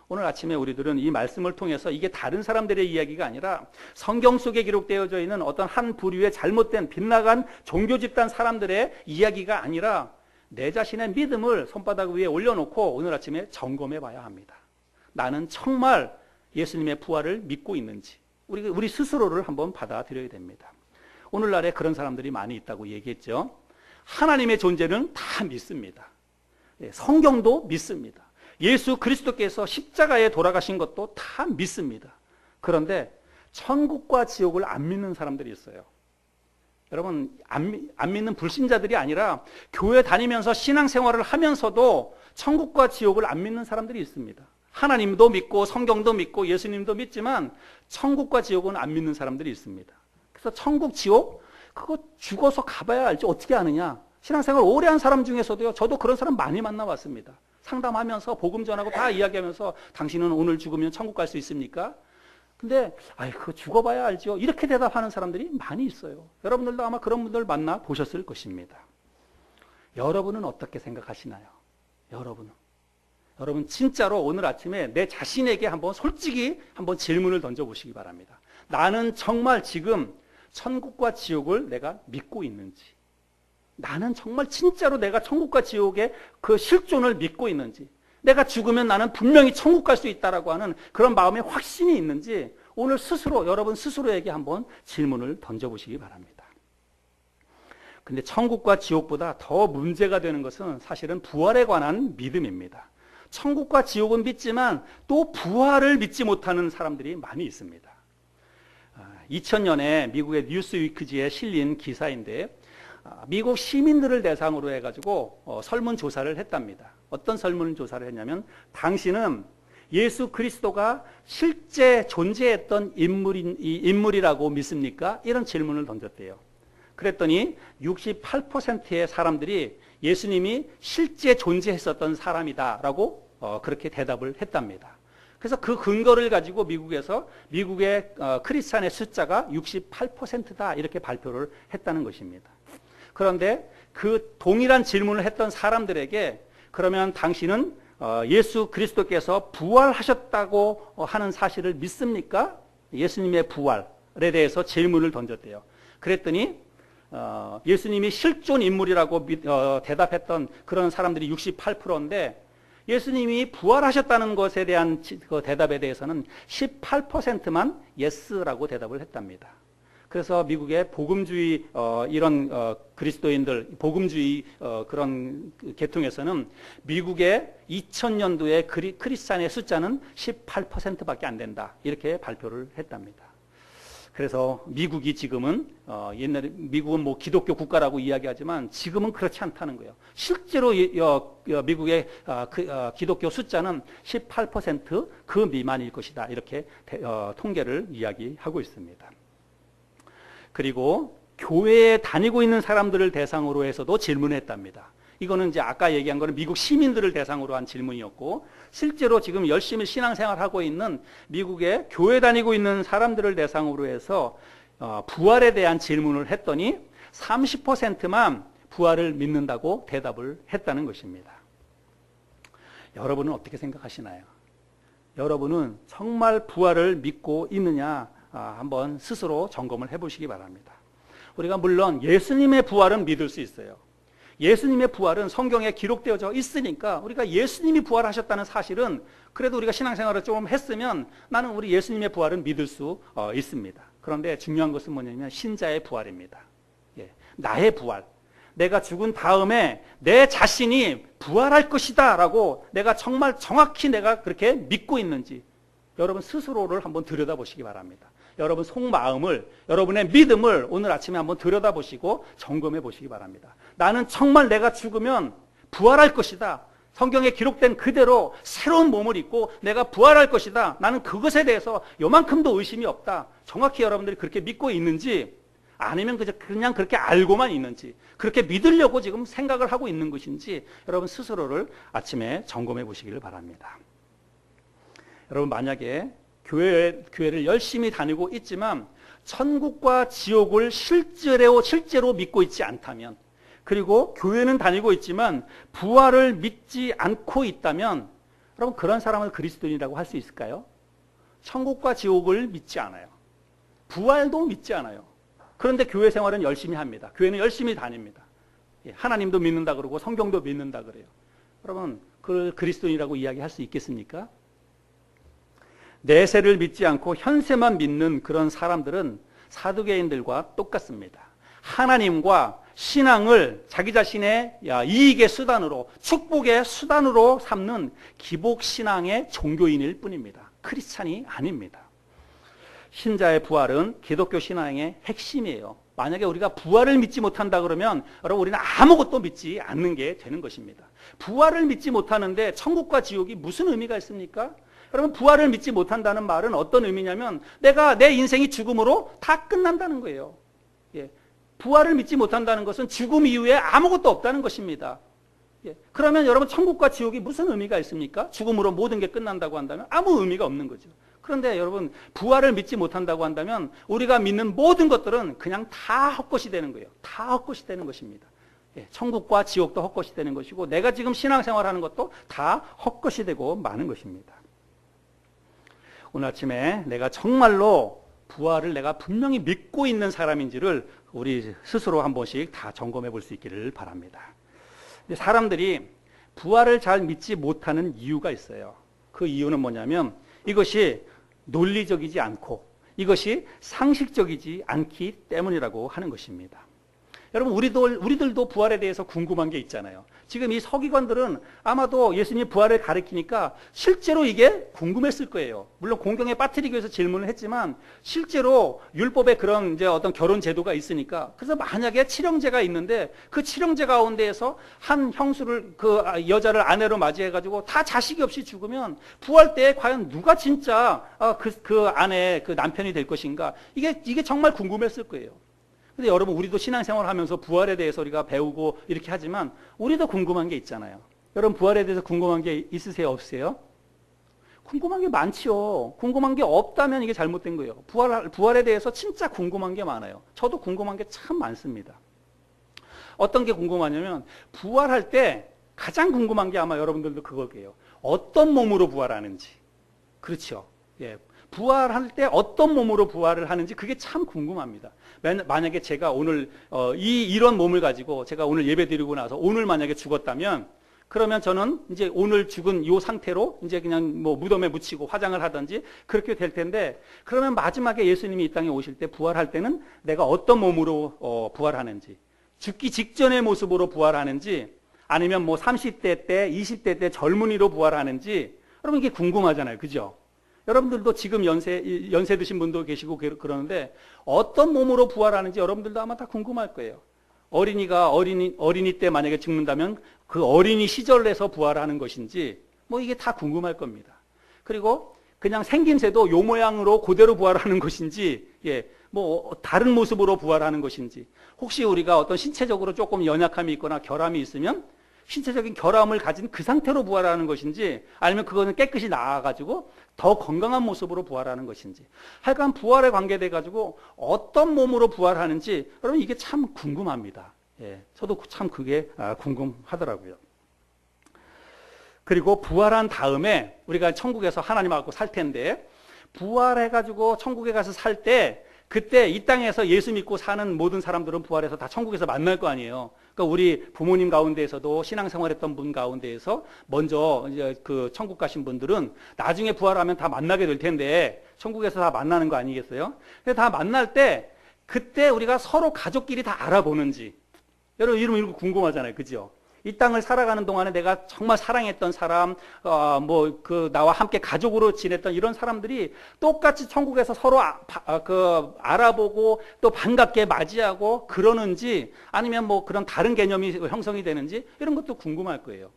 오늘 아침에 우리들은 이 말씀을 통해서 이게 다른 사람들의 이야기가 아니라 성경 속에 기록되어져 있는 어떤 한 부류의 잘못된 빗나간 종교 집단 사람들의 이야기가 아니라 내 자신의 믿음을 손바닥 위에 올려놓고 오늘 아침에 점검해 봐야 합니다. 나는 정말 예수님의 부활을 믿고 있는지 우리 스스로를 한번 받아들여야 됩니다. 오늘날에 그런 사람들이 많이 있다고 얘기했죠. 하나님의 존재는 다 믿습니다. 성경도 믿습니다. 예수 그리스도께서 십자가에 돌아가신 것도 다 믿습니다. 그런데 천국과 지옥을 안 믿는 사람들이 있어요. 여러분, 안 믿는 불신자들이 아니라 교회 다니면서 신앙생활을 하면서도 천국과 지옥을 안 믿는 사람들이 있습니다. 하나님도 믿고 성경도 믿고 예수님도 믿지만 천국과 지옥은 안 믿는 사람들이 있습니다. 그래서 천국, 지옥 그거 죽어서 가봐야 알지 어떻게 아느냐. 신앙생활 오래 한 사람 중에서도요, 저도 그런 사람 많이 만나봤습니다. 상담하면서 복음 전하고 다 이야기하면서 당신은 오늘 죽으면 천국 갈 수 있습니까? 근데 그거 죽어봐야 알죠. 이렇게 대답하는 사람들이 많이 있어요. 여러분들도 아마 그런 분들 만나보셨을 것입니다. 여러분은 어떻게 생각하시나요? 여러분 진짜로 오늘 아침에 내 자신에게 한번 솔직히 한번 질문을 던져보시기 바랍니다. 나는 정말 지금 천국과 지옥을 내가 믿고 있는지, 나는 정말 진짜로 내가 천국과 지옥의 그 실존을 믿고 있는지, 내가 죽으면 나는 분명히 천국 갈 수 있다라고 하는 그런 마음의 확신이 있는지 오늘 스스로, 여러분 스스로에게 한번 질문을 던져보시기 바랍니다. 근데 천국과 지옥보다 더 문제가 되는 것은 사실은 부활에 관한 믿음입니다. 천국과 지옥은 믿지만 또 부활을 믿지 못하는 사람들이 많이 있습니다. 2000년에 미국의 뉴스위크지에 실린 기사인데 미국 시민들을 대상으로 해가지고 설문조사를 했답니다. 어떤 설문조사를 했냐면 당신은 예수 그리스도가 실제 존재했던 인물이라고 믿습니까? 이런 질문을 던졌대요. 그랬더니 68%의 사람들이 예수님이 실제 존재했었던 사람이다라고 그렇게 대답을 했답니다. 그래서 그 근거를 가지고 미국에서 미국의 크리스찬의 숫자가 68%다 이렇게 발표를 했다는 것입니다. 그런데 그 동일한 질문을 했던 사람들에게 그러면 당신은 예수 그리스도께서 부활하셨다고 하는 사실을 믿습니까? 예수님의 부활에 대해서 질문을 던졌대요. 그랬더니 예수님이 실존 인물이라고 대답했던 그런 사람들이 68%인데 예수님이 부활하셨다는 것에 대한 그 대답에 대해서는 18%만 예스라고 대답을 했답니다. 그래서 미국의 복음주의 이런 그리스도인들 복음주의 그런 계통에서는 미국의 2000년도에 크리스찬의 숫자는 18%밖에 안 된다 이렇게 발표를 했답니다. 그래서 미국이 지금은 옛날에 미국은 뭐 기독교 국가라고 이야기하지만 지금은 그렇지 않다는 거예요. 실제로 미국의 기독교 숫자는 18%그 미만일 것이다 이렇게 통계를 이야기하고 있습니다. 그리고 교회에 다니고 있는 사람들을 대상으로 해서도 질문했답니다. 이거는 이제 아까 얘기한 거는 미국 시민들을 대상으로 한 질문이었고 실제로 지금 열심히 신앙생활하고 있는 미국에 교회 다니고 있는 사람들을 대상으로 해서 부활에 대한 질문을 했더니 30%만 부활을 믿는다고 대답을 했다는 것입니다. 여러분은 어떻게 생각하시나요? 여러분은 정말 부활을 믿고 있느냐 한번 스스로 점검을 해보시기 바랍니다. 우리가 물론 예수님의 부활은 믿을 수 있어요. 예수님의 부활은 성경에 기록되어져 있으니까 우리가 예수님이 부활하셨다는 사실은 그래도 우리가 신앙생활을 좀 했으면 나는 우리 예수님의 부활은 믿을 수 있습니다. 그런데 중요한 것은 뭐냐면 신자의 부활입니다. 나의 부활. 내가 죽은 다음에 내 자신이 부활할 것이다 라고 내가 정말 정확히 내가 그렇게 믿고 있는지 여러분 스스로를 한번 들여다보시기 바랍니다. 여러분 속마음을, 여러분의 믿음을 오늘 아침에 한번 들여다보시고 점검해 보시기 바랍니다. 나는 정말 내가 죽으면 부활할 것이다. 성경에 기록된 그대로 새로운 몸을 입고 내가 부활할 것이다. 나는 그것에 대해서 요만큼도 의심이 없다. 정확히 여러분들이 그렇게 믿고 있는지 아니면 그냥 그렇게 알고만 있는지 그렇게 믿으려고 지금 생각을 하고 있는 것인지 여러분 스스로를 아침에 점검해 보시기를 바랍니다. 여러분 만약에 교회를 열심히 다니고 있지만 천국과 지옥을 실제로 믿고 있지 않다면 그리고 교회는 다니고 있지만 부활을 믿지 않고 있다면 여러분 그런 사람을 그리스도인이라고 할 수 있을까요? 천국과 지옥을 믿지 않아요. 부활도 믿지 않아요. 그런데 교회 생활은 열심히 합니다. 교회는 열심히 다닙니다. 하나님도 믿는다 그러고 성경도 믿는다 그래요. 여러분 그 그리스도인이라고 이야기할 수 있겠습니까? 내세를 믿지 않고 현세만 믿는 그런 사람들은 사두개인들과 똑같습니다. 하나님과 신앙을 자기 자신의 이익의 수단으로 축복의 수단으로 삼는 기복신앙의 종교인일 뿐입니다. 크리스찬이 아닙니다. 신자의 부활은 기독교 신앙의 핵심이에요. 만약에 우리가 부활을 믿지 못한다 그러면 여러분 우리는 아무것도 믿지 않는 게 되는 것입니다. 부활을 믿지 못하는데 천국과 지옥이 무슨 의미가 있습니까? 여러분 부활을 믿지 못한다는 말은 어떤 의미냐면 내 인생이 죽음으로 다 끝난다는 거예요. 부활을 믿지 못한다는 것은 죽음 이후에 아무것도 없다는 것입니다. 그러면 여러분 천국과 지옥이 무슨 의미가 있습니까? 죽음으로 모든 게 끝난다고 한다면 아무 의미가 없는 거죠. 그런데 여러분 부활을 믿지 못한다고 한다면 우리가 믿는 모든 것들은 그냥 다 헛것이 되는 거예요. 다 헛것이 되는 것입니다. 천국과 지옥도 헛것이 되는 것이고 내가 지금 신앙생활하는 것도 다 헛것이 되고 마는 것입니다. 오늘 아침에 내가 정말로 부활을 내가 분명히 믿고 있는 사람인지를 우리 스스로 한 번씩 다 점검해 볼 수 있기를 바랍니다. 사람들이 부활을 잘 믿지 못하는 이유가 있어요. 그 이유는 뭐냐면 이것이 논리적이지 않고 이것이 상식적이지 않기 때문이라고 하는 것입니다. 여러분 우리들도 부활에 대해서 궁금한 게 있잖아요. 지금 이 서기관들은 아마도 예수님이 부활을 가리키니까 실제로 이게 궁금했을 거예요. 물론 공경에 빠뜨리기 위해서 질문을 했지만 실제로 율법에 그런 이제 어떤 결혼 제도가 있으니까 그래서 만약에 칠형제가 있는데 그 칠형제 가운데에서 한 형수를 그 여자를 아내로 맞이해가지고 다 자식이 없이 죽으면 부활 때에 과연 누가 진짜 그 아내의 그 남편이 될 것인가 이게 정말 궁금했을 거예요. 근데 여러분 우리도 신앙생활 하면서 부활에 대해서 우리가 배우고 이렇게 하지만 우리도 궁금한 게 있잖아요. 여러분 부활에 대해서 궁금한 게 있으세요? 없으세요? 궁금한 게 많지요. 궁금한 게 없다면 이게 잘못된 거예요. 부활에 대해서 진짜 궁금한 게 많아요. 저도 궁금한 게 참 많습니다. 어떤 게 궁금하냐면 부활할 때 가장 궁금한 게 아마 여러분들도 그거예요. 어떤 몸으로 부활하는지. 그렇죠. 예. 부활할 때 어떤 몸으로 부활을 하는지 그게 참 궁금합니다. 만약에 제가 오늘 이런 몸을 가지고 제가 오늘 예배 드리고 나서 오늘 만약에 죽었다면 그러면 저는 이제 오늘 죽은 이 상태로 이제 그냥 뭐 무덤에 묻히고 화장을 하든지 그렇게 될 텐데 그러면 마지막에 예수님이 이 땅에 오실 때 부활할 때는 내가 어떤 몸으로 부활하는지 죽기 직전의 모습으로 부활하는지 아니면 뭐 30대 때 20대 때 젊은이로 부활하는지 여러분 이게 궁금하잖아요. 그죠? 여러분들도 지금 연세 드신 분도 계시고 그러는데 어떤 몸으로 부활하는지 여러분들도 아마 다 궁금할 거예요. 어린이가 어린이 때 만약에 죽는다면 그 어린이 시절에서 부활하는 것인지 뭐 이게 다 궁금할 겁니다. 그리고 그냥 생김새도 요 모양으로 그대로 부활하는 것인지 뭐 다른 모습으로 부활하는 것인지 혹시 우리가 어떤 신체적으로 조금 연약함이 있거나 결함이 있으면 신체적인 결함을 가진 그 상태로 부활하는 것인지 아니면 그거는 깨끗이 나아가지고 더 건강한 모습으로 부활하는 것인지 하여간 부활에 관계돼 가지고 어떤 몸으로 부활하는지 여러분 이게 참 궁금합니다. 저도 참 그게 궁금하더라고요. 그리고 부활한 다음에 우리가 천국에서 하나님하고 살 텐데 부활해가지고 천국에 가서 살 때 그때 이 땅에서 예수 믿고 사는 모든 사람들은 부활해서 다 천국에서 만날 거 아니에요. 그러니까 우리 부모님 가운데에서도 신앙생활했던 분 가운데에서 먼저 이제 그 천국 가신 분들은 나중에 부활하면 다 만나게 될 텐데 천국에서 다 만나는 거 아니겠어요? 근데 다 만날 때 그때 우리가 서로 가족끼리 다 알아보는지 여러분 이런 거 궁금하잖아요. 그죠? 이 땅을 살아가는 동안에 내가 정말 사랑했던 사람, 나와 함께 가족으로 지냈던 이런 사람들이 똑같이 천국에서 서로 알아보고 또 반갑게 맞이하고 그러는지 아니면 뭐 그런 다른 개념이 형성이 되는지 이런 것도 궁금할 거예요.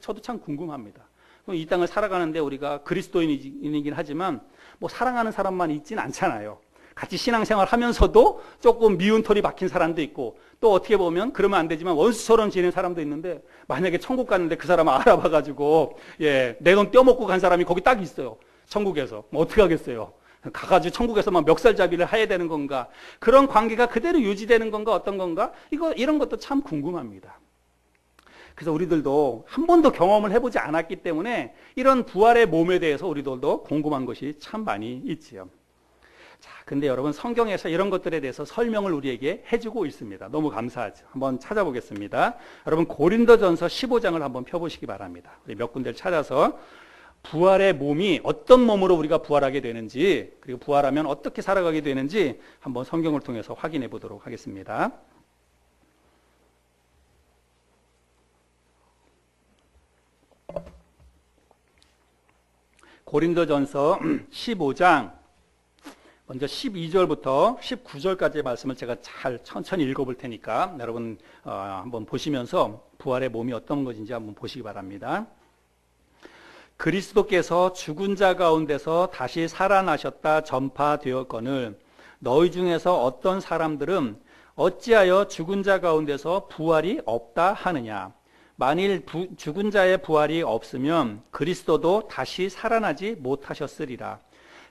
저도 참 궁금합니다. 이 땅을 살아가는데 우리가 그리스도인이긴 하지만 뭐 사랑하는 사람만 있진 않잖아요. 같이 신앙생활 하면서도 조금 미운 털이 박힌 사람도 있고 또 어떻게 보면 그러면 안 되지만 원수처럼 지낸 사람도 있는데 만약에 천국 갔는데 그 사람을 알아봐가지고 내 돈 떼어먹고 간 사람이 거기 딱 있어요. 천국에서. 뭐 어떻게 하겠어요. 가가지고 천국에서 막 멱살잡이를 해야 되는 건가 그런 관계가 그대로 유지되는 건가 어떤 건가 이런 것도 참 궁금합니다. 그래서 우리들도 한 번도 경험을 해보지 않았기 때문에 이런 부활의 몸에 대해서 우리들도 궁금한 것이 참 많이 있지요. 자, 근데 여러분 성경에서 이런 것들에 대해서 설명을 우리에게 해주고 있습니다. 너무 감사하죠. 한번 찾아보겠습니다. 여러분 고린도전서 15장을 한번 펴보시기 바랍니다. 우리 몇 군데를 찾아서 부활의 몸이 어떤 몸으로 우리가 부활하게 되는지 그리고 부활하면 어떻게 살아가게 되는지 한번 성경을 통해서 확인해 보도록 하겠습니다. 고린도전서 15장 먼저 12절부터 19절까지의 말씀을 제가 잘 천천히 읽어볼 테니까 여러분 한번 보시면서 부활의 몸이 어떤 것인지 한번 보시기 바랍니다. 그리스도께서 죽은 자 가운데서 다시 살아나셨다 전파되었거늘 너희 중에서 어떤 사람들은 어찌하여 죽은 자 가운데서 부활이 없다 하느냐. 만일 죽은 자의 부활이 없으면 그리스도도 다시 살아나지 못하셨으리라.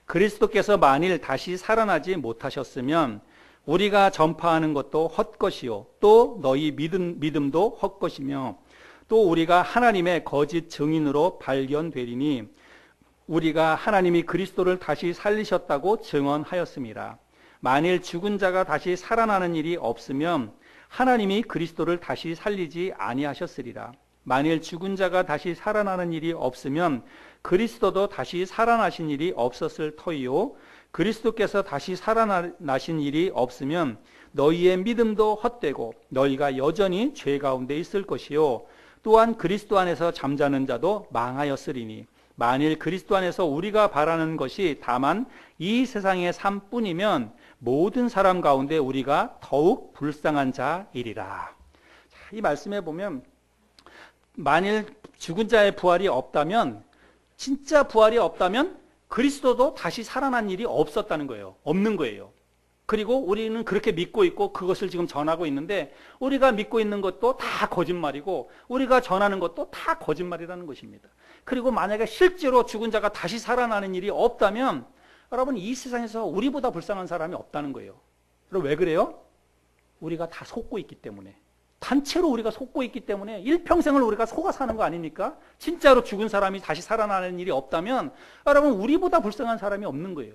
그리스도께서 만일 다시 살아나지 못하셨으면 우리가 전파하는 것도 헛것이요 또 너희 믿음도 헛것이며 또 우리가 하나님의 거짓 증인으로 발견되리니 우리가 하나님이 그리스도를 다시 살리셨다고 증언하였습니다. 만일 죽은 자가 다시 살아나는 일이 없으면 하나님이 그리스도를 다시 살리지 아니하셨으리라. 만일 죽은 자가 다시 살아나는 일이 없으면 그리스도도 다시 살아나신 일이 없었을 터이요 그리스도께서 다시 살아나신 일이 없으면 너희의 믿음도 헛되고 너희가 여전히 죄 가운데 있을 것이요 또한 그리스도 안에서 잠자는 자도 망하였으리니 만일 그리스도 안에서 우리가 바라는 것이 다만 이 세상의 삶뿐이면 모든 사람 가운데 우리가 더욱 불쌍한 자이리라. 이 말씀에 보면 만일 죽은 자의 부활이 없다면 진짜 부활이 없다면 그리스도도 다시 살아난 일이 없었다는 거예요. 없는 거예요. 그리고 우리는 그렇게 믿고 있고 그것을 지금 전하고 있는데 우리가 믿고 있는 것도 다 거짓말이고 우리가 전하는 것도 다 거짓말이라는 것입니다. 그리고 만약에 실제로 죽은 자가 다시 살아나는 일이 없다면 여러분 이 세상에서 우리보다 불쌍한 사람이 없다는 거예요. 그럼 왜 그래요? 우리가 다 속고 있기 때문에. 단체로 우리가 속고 있기 때문에 일평생을 우리가 속아 사는 거 아닙니까? 진짜로 죽은 사람이 다시 살아나는 일이 없다면 여러분 우리보다 불쌍한 사람이 없는 거예요.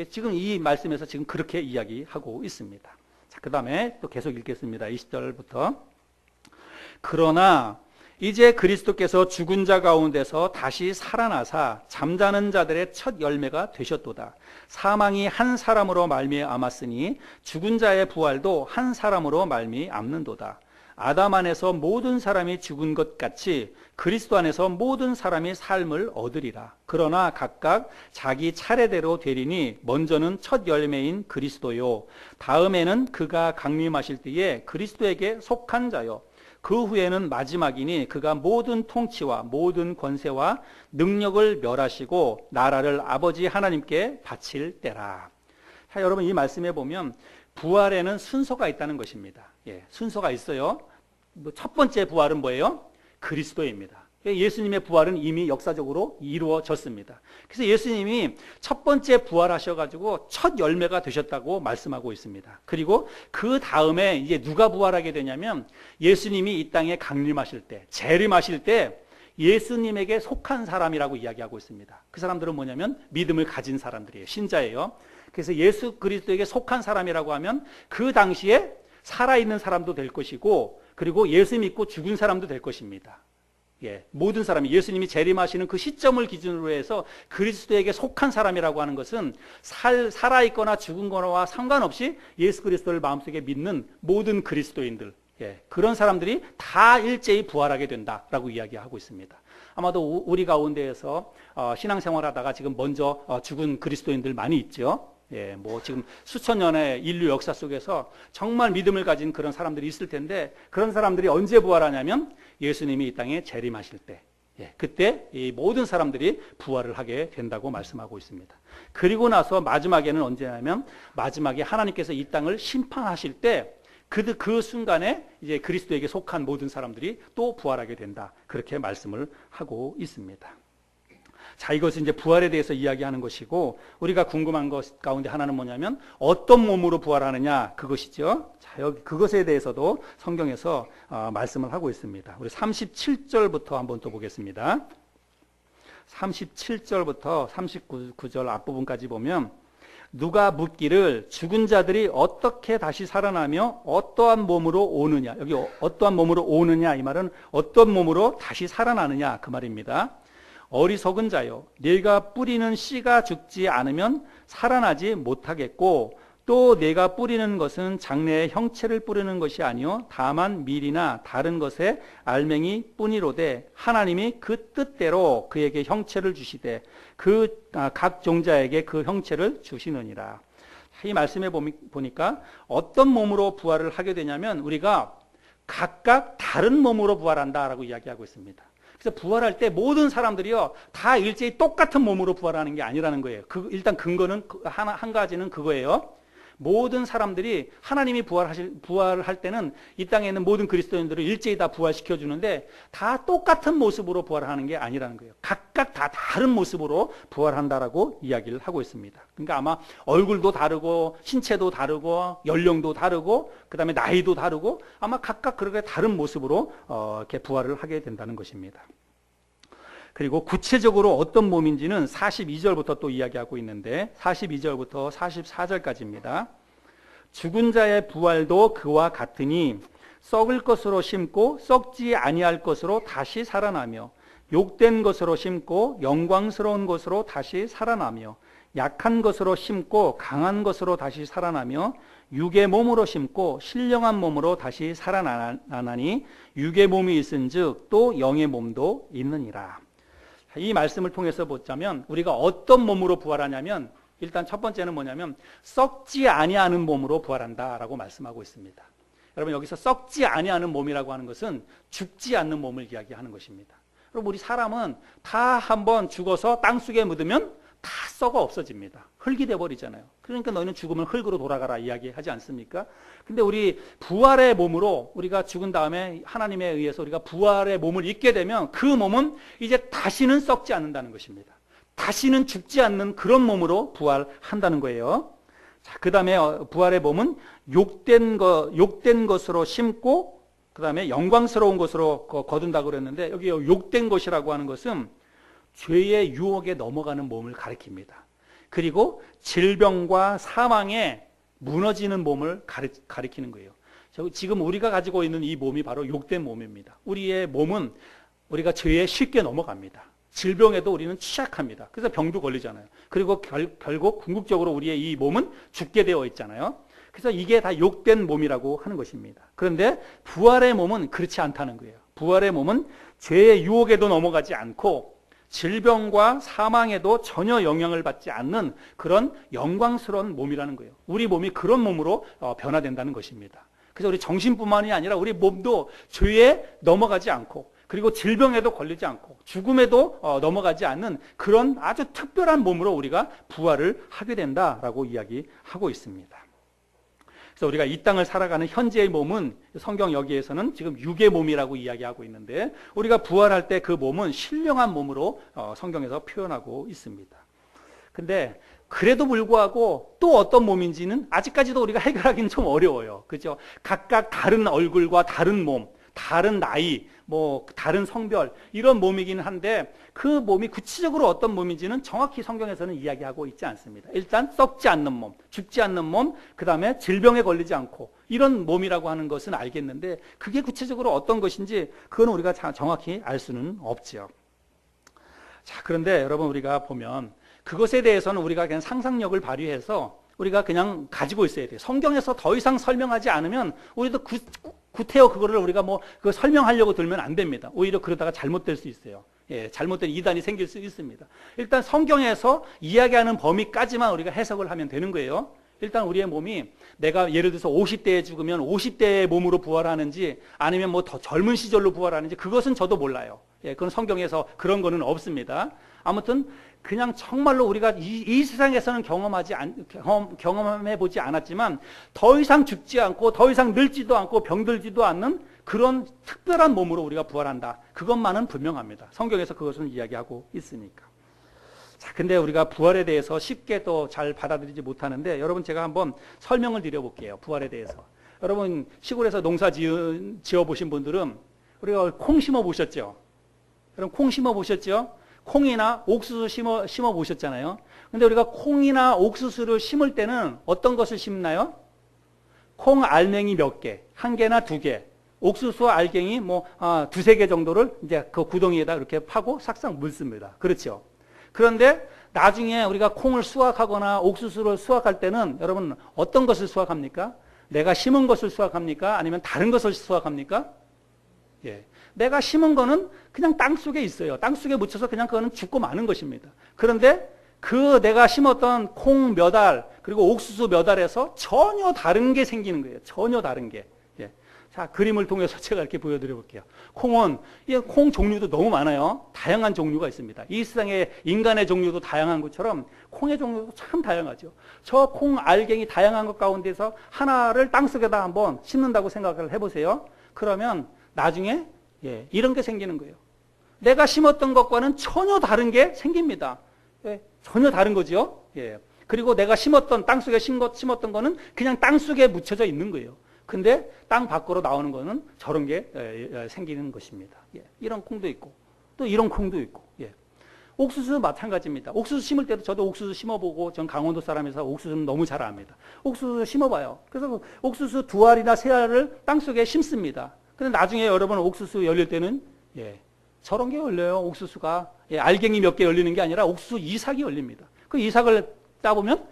지금 이 말씀에서 지금 그렇게 이야기하고 있습니다. 자, 그 다음에 또 계속 읽겠습니다. 20절부터. 그러나 이제 그리스도께서 죽은 자 가운데서 다시 살아나사 잠자는 자들의 첫 열매가 되셨도다. 사망이 한 사람으로 말미암았으니 죽은 자의 부활도 한 사람으로 말미암는도다. 아담 안에서 모든 사람이 죽은 것 같이 그리스도 안에서 모든 사람이 삶을 얻으리라. 그러나 각각 자기 차례대로 되리니 먼저는 첫 열매인 그리스도요. 다음에는 그가 강림하실 때에 그리스도에게 속한 자요. 그 후에는 마지막이니 그가 모든 통치와 모든 권세와 능력을 멸하시고 나라를 아버지 하나님께 바칠 때라. 자, 여러분 이 말씀에 보면 부활에는 순서가 있다는 것입니다. 순서가 있어요. 첫 번째 부활은 뭐예요? 그리스도입니다. 예수님의 부활은 이미 역사적으로 이루어졌습니다. 그래서 예수님이 첫 번째 부활하셔가지고 첫 열매가 되셨다고 말씀하고 있습니다. 그리고 그 다음에 이제 누가 부활하게 되냐면 예수님이 이 땅에 강림하실 때, 재림하실 때 예수님에게 속한 사람이라고 이야기하고 있습니다. 그 사람들은 뭐냐면 믿음을 가진 사람들이에요. 신자예요. 그래서 예수 그리스도에게 속한 사람이라고 하면 그 당시에 살아있는 사람도 될 것이고 그리고 예수 믿고 죽은 사람도 될 것입니다. 모든 사람이 예수님이 재림하시는 그 시점을 기준으로 해서 그리스도에게 속한 사람이라고 하는 것은 살아있거나 죽은 거와 상관없이 예수 그리스도를 마음속에 믿는 모든 그리스도인들, 그런 사람들이 다 일제히 부활하게 된다라고 이야기하고 있습니다. 아마도 우리 가운데에서 신앙생활하다가 지금 먼저 죽은 그리스도인들 많이 있죠. 뭐 지금 수천 년의 인류 역사 속에서 정말 믿음을 가진 그런 사람들이 있을 텐데 그런 사람들이 언제 부활하냐면 예수님이 이 땅에 재림하실 때, 그때 이 모든 사람들이 부활을 하게 된다고 말씀하고 있습니다. 그리고 나서 마지막에는 언제냐면 마지막에 하나님께서 이 땅을 심판하실 때 그 순간에 이제 그리스도에게 속한 모든 사람들이 또 부활하게 된다. 그렇게 말씀을 하고 있습니다. 자, 이것은 이제 부활에 대해서 이야기하는 것이고 우리가 궁금한 것 가운데 하나는 뭐냐면 어떤 몸으로 부활하느냐 그것이죠. 자, 여기 그것에 대해서도 성경에서 말씀을 하고 있습니다. 우리 37절부터 한번 또 보겠습니다. 37절부터 39절 앞부분까지 보면 누가 묻기를 죽은 자들이 어떻게 다시 살아나며 어떠한 몸으로 오느냐. 여기 어떠한 몸으로 오느냐 이 말은 어떤 몸으로 다시 살아나느냐 그 말입니다. 어리석은 자요, 네가 뿌리는 씨가 죽지 않으면 살아나지 못하겠고 또 네가 뿌리는 것은 장래의 형체를 뿌리는 것이 아니요 다만 밀이나 다른 것의 알맹이 뿐이로되 하나님이 그 뜻대로 그에게 형체를 주시되 각 종자에게 그 형체를 주시느니라. 이 말씀에 보니까 어떤 몸으로 부활을 하게 되냐면 우리가 각각 다른 몸으로 부활한다라고 이야기하고 있습니다. 그래서 부활할 때 모든 사람들이요 다 일제히 똑같은 몸으로 부활하는 게 아니라는 거예요. 일단 근거는 한 가지는 그거예요. 모든 사람들이 하나님이 부활할 때는 이 땅에 있는 모든 그리스도인들을 일제히 다 부활시켜 주는데 다 똑같은 모습으로 부활하는 게 아니라는 거예요. 각각 다 다른 모습으로 부활한다라고 이야기를 하고 있습니다. 그러니까 아마 얼굴도 다르고 신체도 다르고 연령도 다르고 그다음에 나이도 다르고 아마 각각 그렇게 다른 모습으로 이렇게 부활을 하게 된다는 것입니다. 그리고 구체적으로 어떤 몸인지는 42절부터 또 이야기하고 있는데 42절부터 44절까지입니다. 죽은 자의 부활도 그와 같으니 썩을 것으로 심고 썩지 아니할 것으로 다시 살아나며 욕된 것으로 심고 영광스러운 것으로 다시 살아나며 약한 것으로 심고 강한 것으로 다시 살아나며 육의 몸으로 심고 신령한 몸으로 다시 살아나나니 육의 몸이 있은즉 또 영의 몸도 있느니라. 이 말씀을 통해서 보자면 우리가 어떤 몸으로 부활하냐면 일단 첫 번째는 뭐냐면 썩지 아니하는 몸으로 부활한다라고 말씀하고 있습니다. 여러분 여기서 썩지 아니하는 몸이라고 하는 것은 죽지 않는 몸을 이야기하는 것입니다. 여러분 우리 사람은 다 한번 죽어서 땅속에 묻으면 다 썩어 없어집니다. 흙이 돼버리잖아요. 그러니까 너희는 죽으면 흙으로 돌아가라 이야기하지 않습니까? 근데 우리 부활의 몸으로 우리가 죽은 다음에 하나님에 의해서 우리가 부활의 몸을 입게 되면 그 몸은 이제 다시는 썩지 않는다는 것입니다. 다시는 죽지 않는 그런 몸으로 부활한다는 거예요. 자, 그 다음에 부활의 몸은 욕된 것으로 심고 그 다음에 영광스러운 것으로 거둔다고 그랬는데 여기 욕된 것이라고 하는 것은 죄의 유혹에 넘어가는 몸을 가리킵니다. 그리고 질병과 사망에 무너지는 몸을 가리키는 거예요. 지금 우리가 가지고 있는 이 몸이 바로 욕된 몸입니다. 우리의 몸은 우리가 죄에 쉽게 넘어갑니다. 질병에도 우리는 취약합니다. 그래서 병도 걸리잖아요. 그리고 결국 궁극적으로 우리의 이 몸은 죽게 되어 있잖아요. 그래서 이게 다 욕된 몸이라고 하는 것입니다. 그런데 부활의 몸은 그렇지 않다는 거예요. 부활의 몸은 죄의 유혹에도 넘어가지 않고 질병과 사망에도 전혀 영향을 받지 않는 그런 영광스러운 몸이라는 거예요. 우리 몸이 그런 몸으로 변화된다는 것입니다. 그래서 우리 정신뿐만이 아니라 우리 몸도 죄에 넘어가지 않고 그리고 질병에도 걸리지 않고 죽음에도 넘어가지 않는 그런 아주 특별한 몸으로 우리가 부활을 하게 된다라고 이야기하고 있습니다. 그래서 우리가 이 땅을 살아가는 현재의 몸은 성경 여기에서는 지금 육의 몸이라고 이야기하고 있는데 우리가 부활할 때 그 몸은 신령한 몸으로 성경에서 표현하고 있습니다. 근데 그래도 불구하고 또 어떤 몸인지는 아직까지도 우리가 해결하기는 좀 어려워요. 그죠? 각각 다른 얼굴과 다른 몸, 다른 나이, 다른 성별 이런 몸이기는 한데 그 몸이 구체적으로 어떤 몸인지는 정확히 성경에서는 이야기하고 있지 않습니다. 일단 썩지 않는 몸, 죽지 않는 몸, 그 다음에 질병에 걸리지 않고 이런 몸이라고 하는 것은 알겠는데 그게 구체적으로 어떤 것인지 그건 우리가 정확히 알 수는 없죠. 자, 그런데 여러분 우리가 보면 그것에 대해서는 우리가 그냥 상상력을 발휘해서 우리가 그냥 가지고 있어야 돼요. 성경에서 더 이상 설명하지 않으면 우리도 구태여 그거를 우리가 그거 설명하려고 들면 안 됩니다. 오히려 그러다가 잘못될 수 있어요. 예, 잘못된 이단이 생길 수 있습니다. 일단 성경에서 이야기하는 범위까지만 우리가 해석을 하면 되는 거예요. 일단 우리의 몸이 내가 예를 들어서 50대에 죽으면 50대의 몸으로 부활하는지 아니면 더 젊은 시절로 부활하는지 그것은 저도 몰라요. 예, 그건 성경에서 그런 거는 없습니다. 아무튼 그냥 정말로 우리가 이 세상에서는 경험해보지 않았지만 더 이상 죽지 않고 더 이상 늙지도 않고 병들지도 않는 그런 특별한 몸으로 우리가 부활한다. 그것만은 분명합니다. 성경에서 그것은 이야기하고 있으니까. 자, 근데 우리가 부활에 대해서 쉽게 또 잘 받아들이지 못하는데 여러분 제가 한번 설명을 드려볼게요. 부활에 대해서. 여러분 시골에서 농사 지어보신 분들은 우리가 콩 심어 보셨죠? 여러분 콩 심어 보셨죠? 콩이나 옥수수 심어 보셨잖아요. 근데 우리가 콩이나 옥수수를 심을 때는 어떤 것을 심나요? 콩 알맹이 몇 개, 한 개나 두 개, 옥수수 알갱이 두세 개 정도를 이제 그 구덩이에다 이렇게 파고 싹싹 묻습니다. 그렇죠? 그런데 나중에 우리가 콩을 수확하거나 옥수수를 수확할 때는 여러분 어떤 것을 수확합니까? 내가 심은 것을 수확합니까? 아니면 다른 것을 수확합니까? 예. 내가 심은 거는 그냥 땅 속에 있어요. 땅 속에 묻혀서 그냥 그거는 죽고 마는 것입니다. 그런데 그 내가 심었던 콩 몇 알, 그리고 옥수수 몇 알에서 전혀 다른 게 생기는 거예요. 전혀 다른 게. 예. 자, 그림을 통해서 제가 이렇게 보여드려 볼게요. 콩 종류도 너무 많아요. 다양한 종류가 있습니다. 이 세상에 인간의 종류도 다양한 것처럼 콩의 종류도 참 다양하죠. 저 콩 알갱이 다양한 것 가운데서 하나를 땅 속에다 한번 심는다고 생각을 해보세요. 그러면 나중에 이런 게 생기는 거예요. 내가 심었던 것과는 전혀 다른 게 생깁니다. 예, 전혀 다른 거죠. 예. 그리고 내가 땅 속에 심었던 거는 그냥 땅 속에 묻혀져 있는 거예요. 근데 땅 밖으로 나오는 거는 저런 게 생기는 것입니다. 예. 이런 콩도 있고 또 이런 콩도 있고. 예. 옥수수 마찬가지입니다. 옥수수 심을 때도 저도 옥수수 심어보고 전 강원도 사람이라서 옥수수는 너무 잘 압니다. 옥수수 심어봐요. 그래서 옥수수 2알이나 3알을 땅 속에 심습니다. 근데 나중에 여러분 옥수수 열릴 때는 저런 게 열려요. 옥수수가 알갱이 몇 개 열리는 게 아니라 옥수수 이삭이 열립니다. 그 이삭을 따보면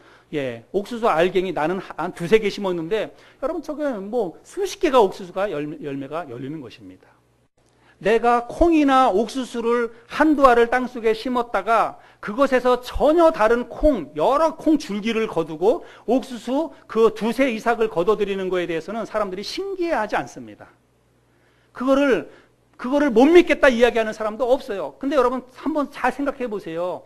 옥수수 알갱이 나는 한 2-3개 심었는데 여러분 저게 수십 개가 옥수수가 열매가 열리는 것입니다. 내가 콩이나 옥수수를 한두 알을 땅속에 심었다가 그것에서 전혀 다른 여러 콩 줄기를 거두고 옥수수 그 2-3 이삭을 거둬들이는 거에 대해서는 사람들이 신기해하지 않습니다. 그거를 못 믿겠다 이야기하는 사람도 없어요. 근데 여러분 한번 잘 생각해 보세요.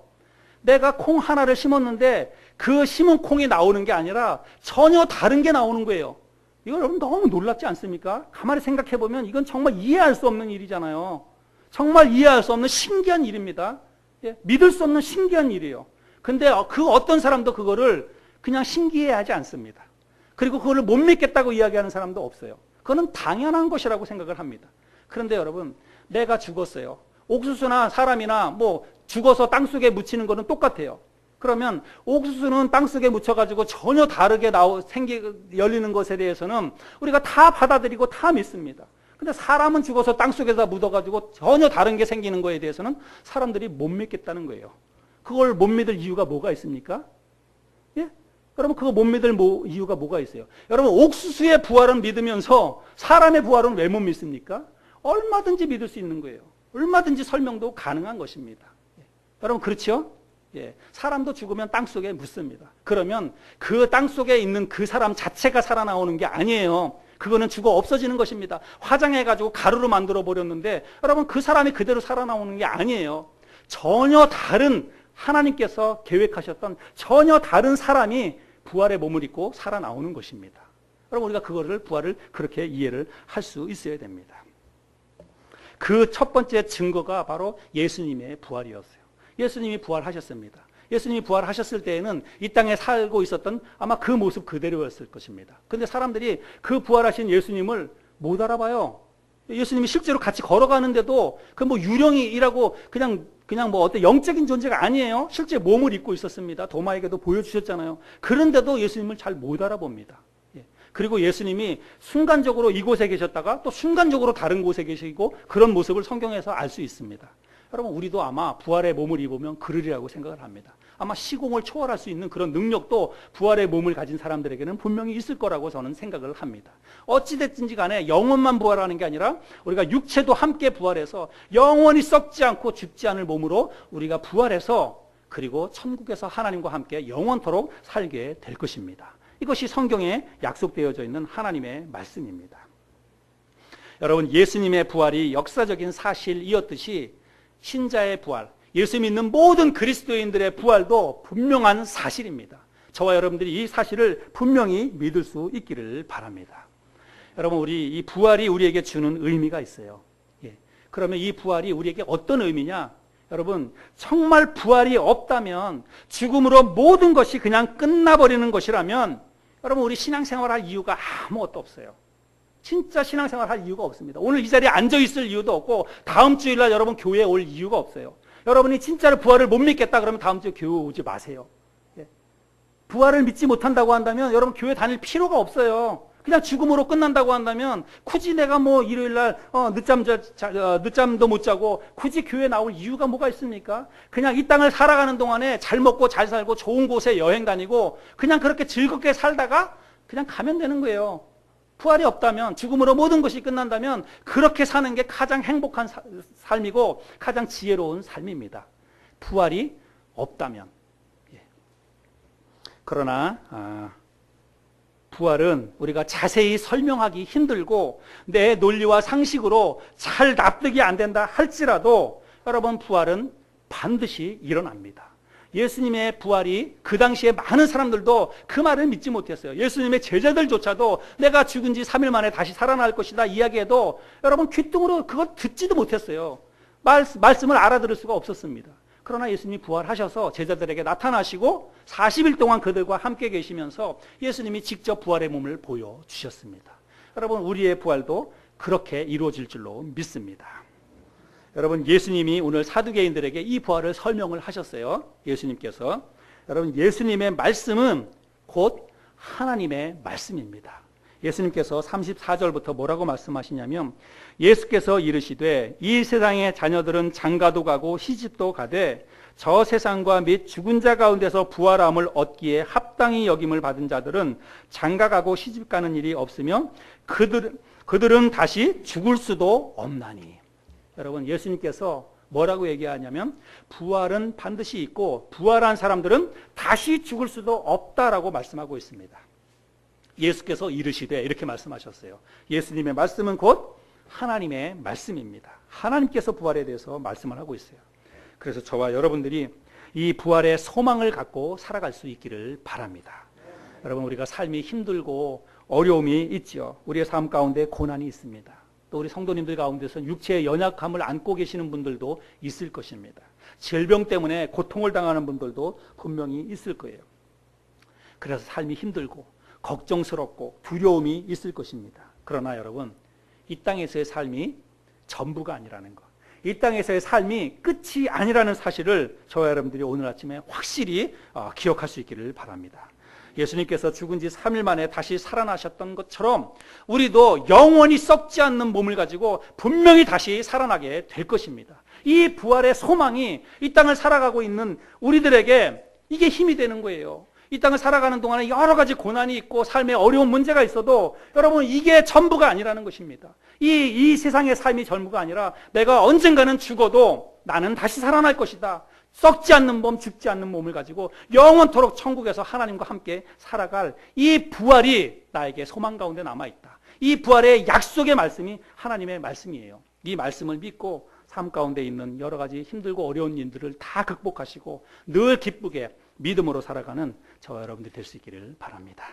내가 콩 하나를 심었는데 그 심은 콩이 나오는 게 아니라 전혀 다른 게 나오는 거예요. 이거 여러분 너무 놀랍지 않습니까? 가만히 생각해 보면 이건 정말 이해할 수 없는 일이잖아요. 정말 이해할 수 없는 신기한 일입니다. 예, 믿을 수 없는 신기한 일이에요. 근데 그 어떤 사람도 그거를 그냥 신기해하지 않습니다. 그리고 그거를 못 믿겠다고 이야기하는 사람도 없어요. 그거는 당연한 것이라고 생각을 합니다. 그런데 여러분, 내가 죽었어요. 옥수수나 사람이나 뭐 죽어서 땅속에 묻히는 거는 똑같아요. 그러면 옥수수는 땅속에 묻혀가지고 전혀 다르게 열리는 것에 대해서는 우리가 다 받아들이고 다 믿습니다. 근데 사람은 죽어서 땅속에다 묻어가지고 전혀 다른 게 생기는 거에 대해서는 사람들이 못 믿겠다는 거예요. 그걸 못 믿을 이유가 뭐가 있습니까? 예? 여러분, 그거 못 믿을 이유가 뭐가 있어요? 여러분, 옥수수의 부활은 믿으면서 사람의 부활은 왜 못 믿습니까? 얼마든지 믿을 수 있는 거예요. 얼마든지 설명도 가능한 것입니다. 예. 여러분, 그렇죠? 예. 사람도 죽으면 땅속에 묻습니다. 그러면 그 땅속에 있는 그 사람 자체가 살아나오는 게 아니에요. 그거는 죽어 없어지는 것입니다. 화장해가지고 가루로 만들어 버렸는데 여러분, 그 사람이 그대로 살아나오는 게 아니에요. 전혀 다른 하나님께서 계획하셨던 전혀 다른 사람이 부활의 몸을 입고 살아나오는 것입니다. 여러분, 우리가 부활을 그렇게 이해를 할 수 있어야 됩니다. 그 첫 번째 증거가 바로 예수님의 부활이었어요. 예수님이 부활하셨습니다. 예수님이 부활하셨을 때에는 이 땅에 살고 있었던 아마 그 모습 그대로였을 것입니다. 그런데 사람들이 그 부활하신 예수님을 못 알아봐요. 예수님이 실제로 같이 걸어가는데도 그 뭐 유령이라고 그냥 뭐 어떤 영적인 존재가 아니에요. 실제 몸을 입고 있었습니다. 도마에게도 보여주셨잖아요. 그런데도 예수님을 잘 못 알아봅니다. 예. 그리고 예수님이 순간적으로 이곳에 계셨다가 또 순간적으로 다른 곳에 계시고 그런 모습을 성경에서 알 수 있습니다. 여러분, 우리도 아마 부활의 몸을 입으면 그러리라고 생각을 합니다. 아마 시공을 초월할 수 있는 그런 능력도 부활의 몸을 가진 사람들에게는 분명히 있을 거라고 저는 생각을 합니다. 어찌됐든지 간에 영혼만 부활하는 게 아니라 우리가 육체도 함께 부활해서 영원히 썩지 않고 죽지 않을 몸으로 우리가 부활해서 그리고 천국에서 하나님과 함께 영원토록 살게 될 것입니다. 이것이 성경에 약속되어져 있는 하나님의 말씀입니다. 여러분, 예수님의 부활이 역사적인 사실이었듯이 신자의 부활, 예수 믿는 모든 그리스도인들의 부활도 분명한 사실입니다. 저와 여러분들이 이 사실을 분명히 믿을 수 있기를 바랍니다. 여러분, 우리 이 부활이 우리에게 주는 의미가 있어요. 예. 그러면 이 부활이 우리에게 어떤 의미냐? 여러분, 정말 부활이 없다면, 죽음으로 모든 것이 그냥 끝나버리는 것이라면 여러분, 우리 신앙생활할 이유가 아무것도 없어요. 진짜 신앙생활 할 이유가 없습니다. 오늘 이 자리에 앉아있을 이유도 없고 다음 주일날 여러분 교회에 올 이유가 없어요. 여러분이 진짜로 부활을 못 믿겠다 그러면 다음 주에 교회 오지 마세요. 예. 부활을 믿지 못한다고 한다면 여러분 교회 다닐 필요가 없어요. 그냥 죽음으로 끝난다고 한다면 굳이 내가 뭐 일요일날 늦잠도 못 자고 굳이 교회 나올 이유가 뭐가 있습니까? 그냥 이 땅을 살아가는 동안에 잘 먹고 잘 살고 좋은 곳에 여행 다니고 그냥 그렇게 즐겁게 살다가 그냥 가면 되는 거예요. 부활이 없다면, 죽음으로 모든 것이 끝난다면 그렇게 사는 게 가장 행복한 삶이고 가장 지혜로운 삶입니다. 부활이 없다면. 예. 그러나 부활은 우리가 자세히 설명하기 힘들고 내 논리와 상식으로 잘 납득이 안 된다 할지라도 여러분, 부활은 반드시 일어납니다. 예수님의 부활이 그 당시에 많은 사람들도 그 말을 믿지 못했어요. 예수님의 제자들조차도 내가 죽은 지 3일 만에 다시 살아날 것이다 이야기해도 여러분 귓등으로 그걸 듣지도 못했어요. 말씀을 알아들을 수가 없었습니다. 그러나 예수님이 부활하셔서 제자들에게 나타나시고 40일 동안 그들과 함께 계시면서 예수님이 직접 부활의 몸을 보여주셨습니다. 여러분, 우리의 부활도 그렇게 이루어질 줄로 믿습니다. 여러분, 예수님이 오늘 사두개인들에게 이 부활을 설명을 하셨어요. 예수님께서. 여러분, 예수님의 말씀은 곧 하나님의 말씀입니다. 예수님께서 34절부터 뭐라고 말씀하시냐면 예수께서 이르시되 이 세상의 자녀들은 장가도 가고 시집도 가되 저 세상과 및 죽은 자 가운데서 부활함을 얻기에 합당히 여김을 받은 자들은 장가 가고 시집 가는 일이 없으며 그들은 다시 죽을 수도 없나니. 여러분, 예수님께서 뭐라고 얘기하냐면 부활은 반드시 있고 부활한 사람들은 다시 죽을 수도 없다라고 말씀하고 있습니다. 예수께서 이르시되 이렇게 말씀하셨어요. 예수님의 말씀은 곧 하나님의 말씀입니다. 하나님께서 부활에 대해서 말씀을 하고 있어요. 그래서 저와 여러분들이 이 부활의 소망을 갖고 살아갈 수 있기를 바랍니다. 여러분, 우리가 삶이 힘들고 어려움이 있죠. 우리의 삶 가운데 고난이 있습니다. 또 우리 성도님들 가운데서 육체의 연약함을 안고 계시는 분들도 있을 것입니다. 질병 때문에 고통을 당하는 분들도 분명히 있을 거예요. 그래서 삶이 힘들고 걱정스럽고 두려움이 있을 것입니다. 그러나 여러분, 이 땅에서의 삶이 전부가 아니라는 것, 이 땅에서의 삶이 끝이 아니라는 사실을 저와 여러분들이 오늘 아침에 확실히 기억할 수 있기를 바랍니다. 예수님께서 죽은 지 3일 만에 다시 살아나셨던 것처럼 우리도 영원히 썩지 않는 몸을 가지고 분명히 다시 살아나게 될 것입니다. 이 부활의 소망이 이 땅을 살아가고 있는 우리들에게 이게 힘이 되는 거예요. 이 땅을 살아가는 동안에 여러 가지 고난이 있고 삶에 어려운 문제가 있어도 여러분, 이게 전부가 아니라는 것입니다. 이 세상의 삶이 전부가 아니라 내가 언젠가는 죽어도 나는 다시 살아날 것이다. 썩지 않는 몸, 죽지 않는 몸을 가지고 영원토록 천국에서 하나님과 함께 살아갈 이 부활이 나에게 소망 가운데 남아있다. 이 부활의 약속의 말씀이 하나님의 말씀이에요. 이 말씀을 믿고 삶 가운데 있는 여러 가지 힘들고 어려운 일들을 다 극복하시고 늘 기쁘게 믿음으로 살아가는 저와 여러분들이 될 수 있기를 바랍니다.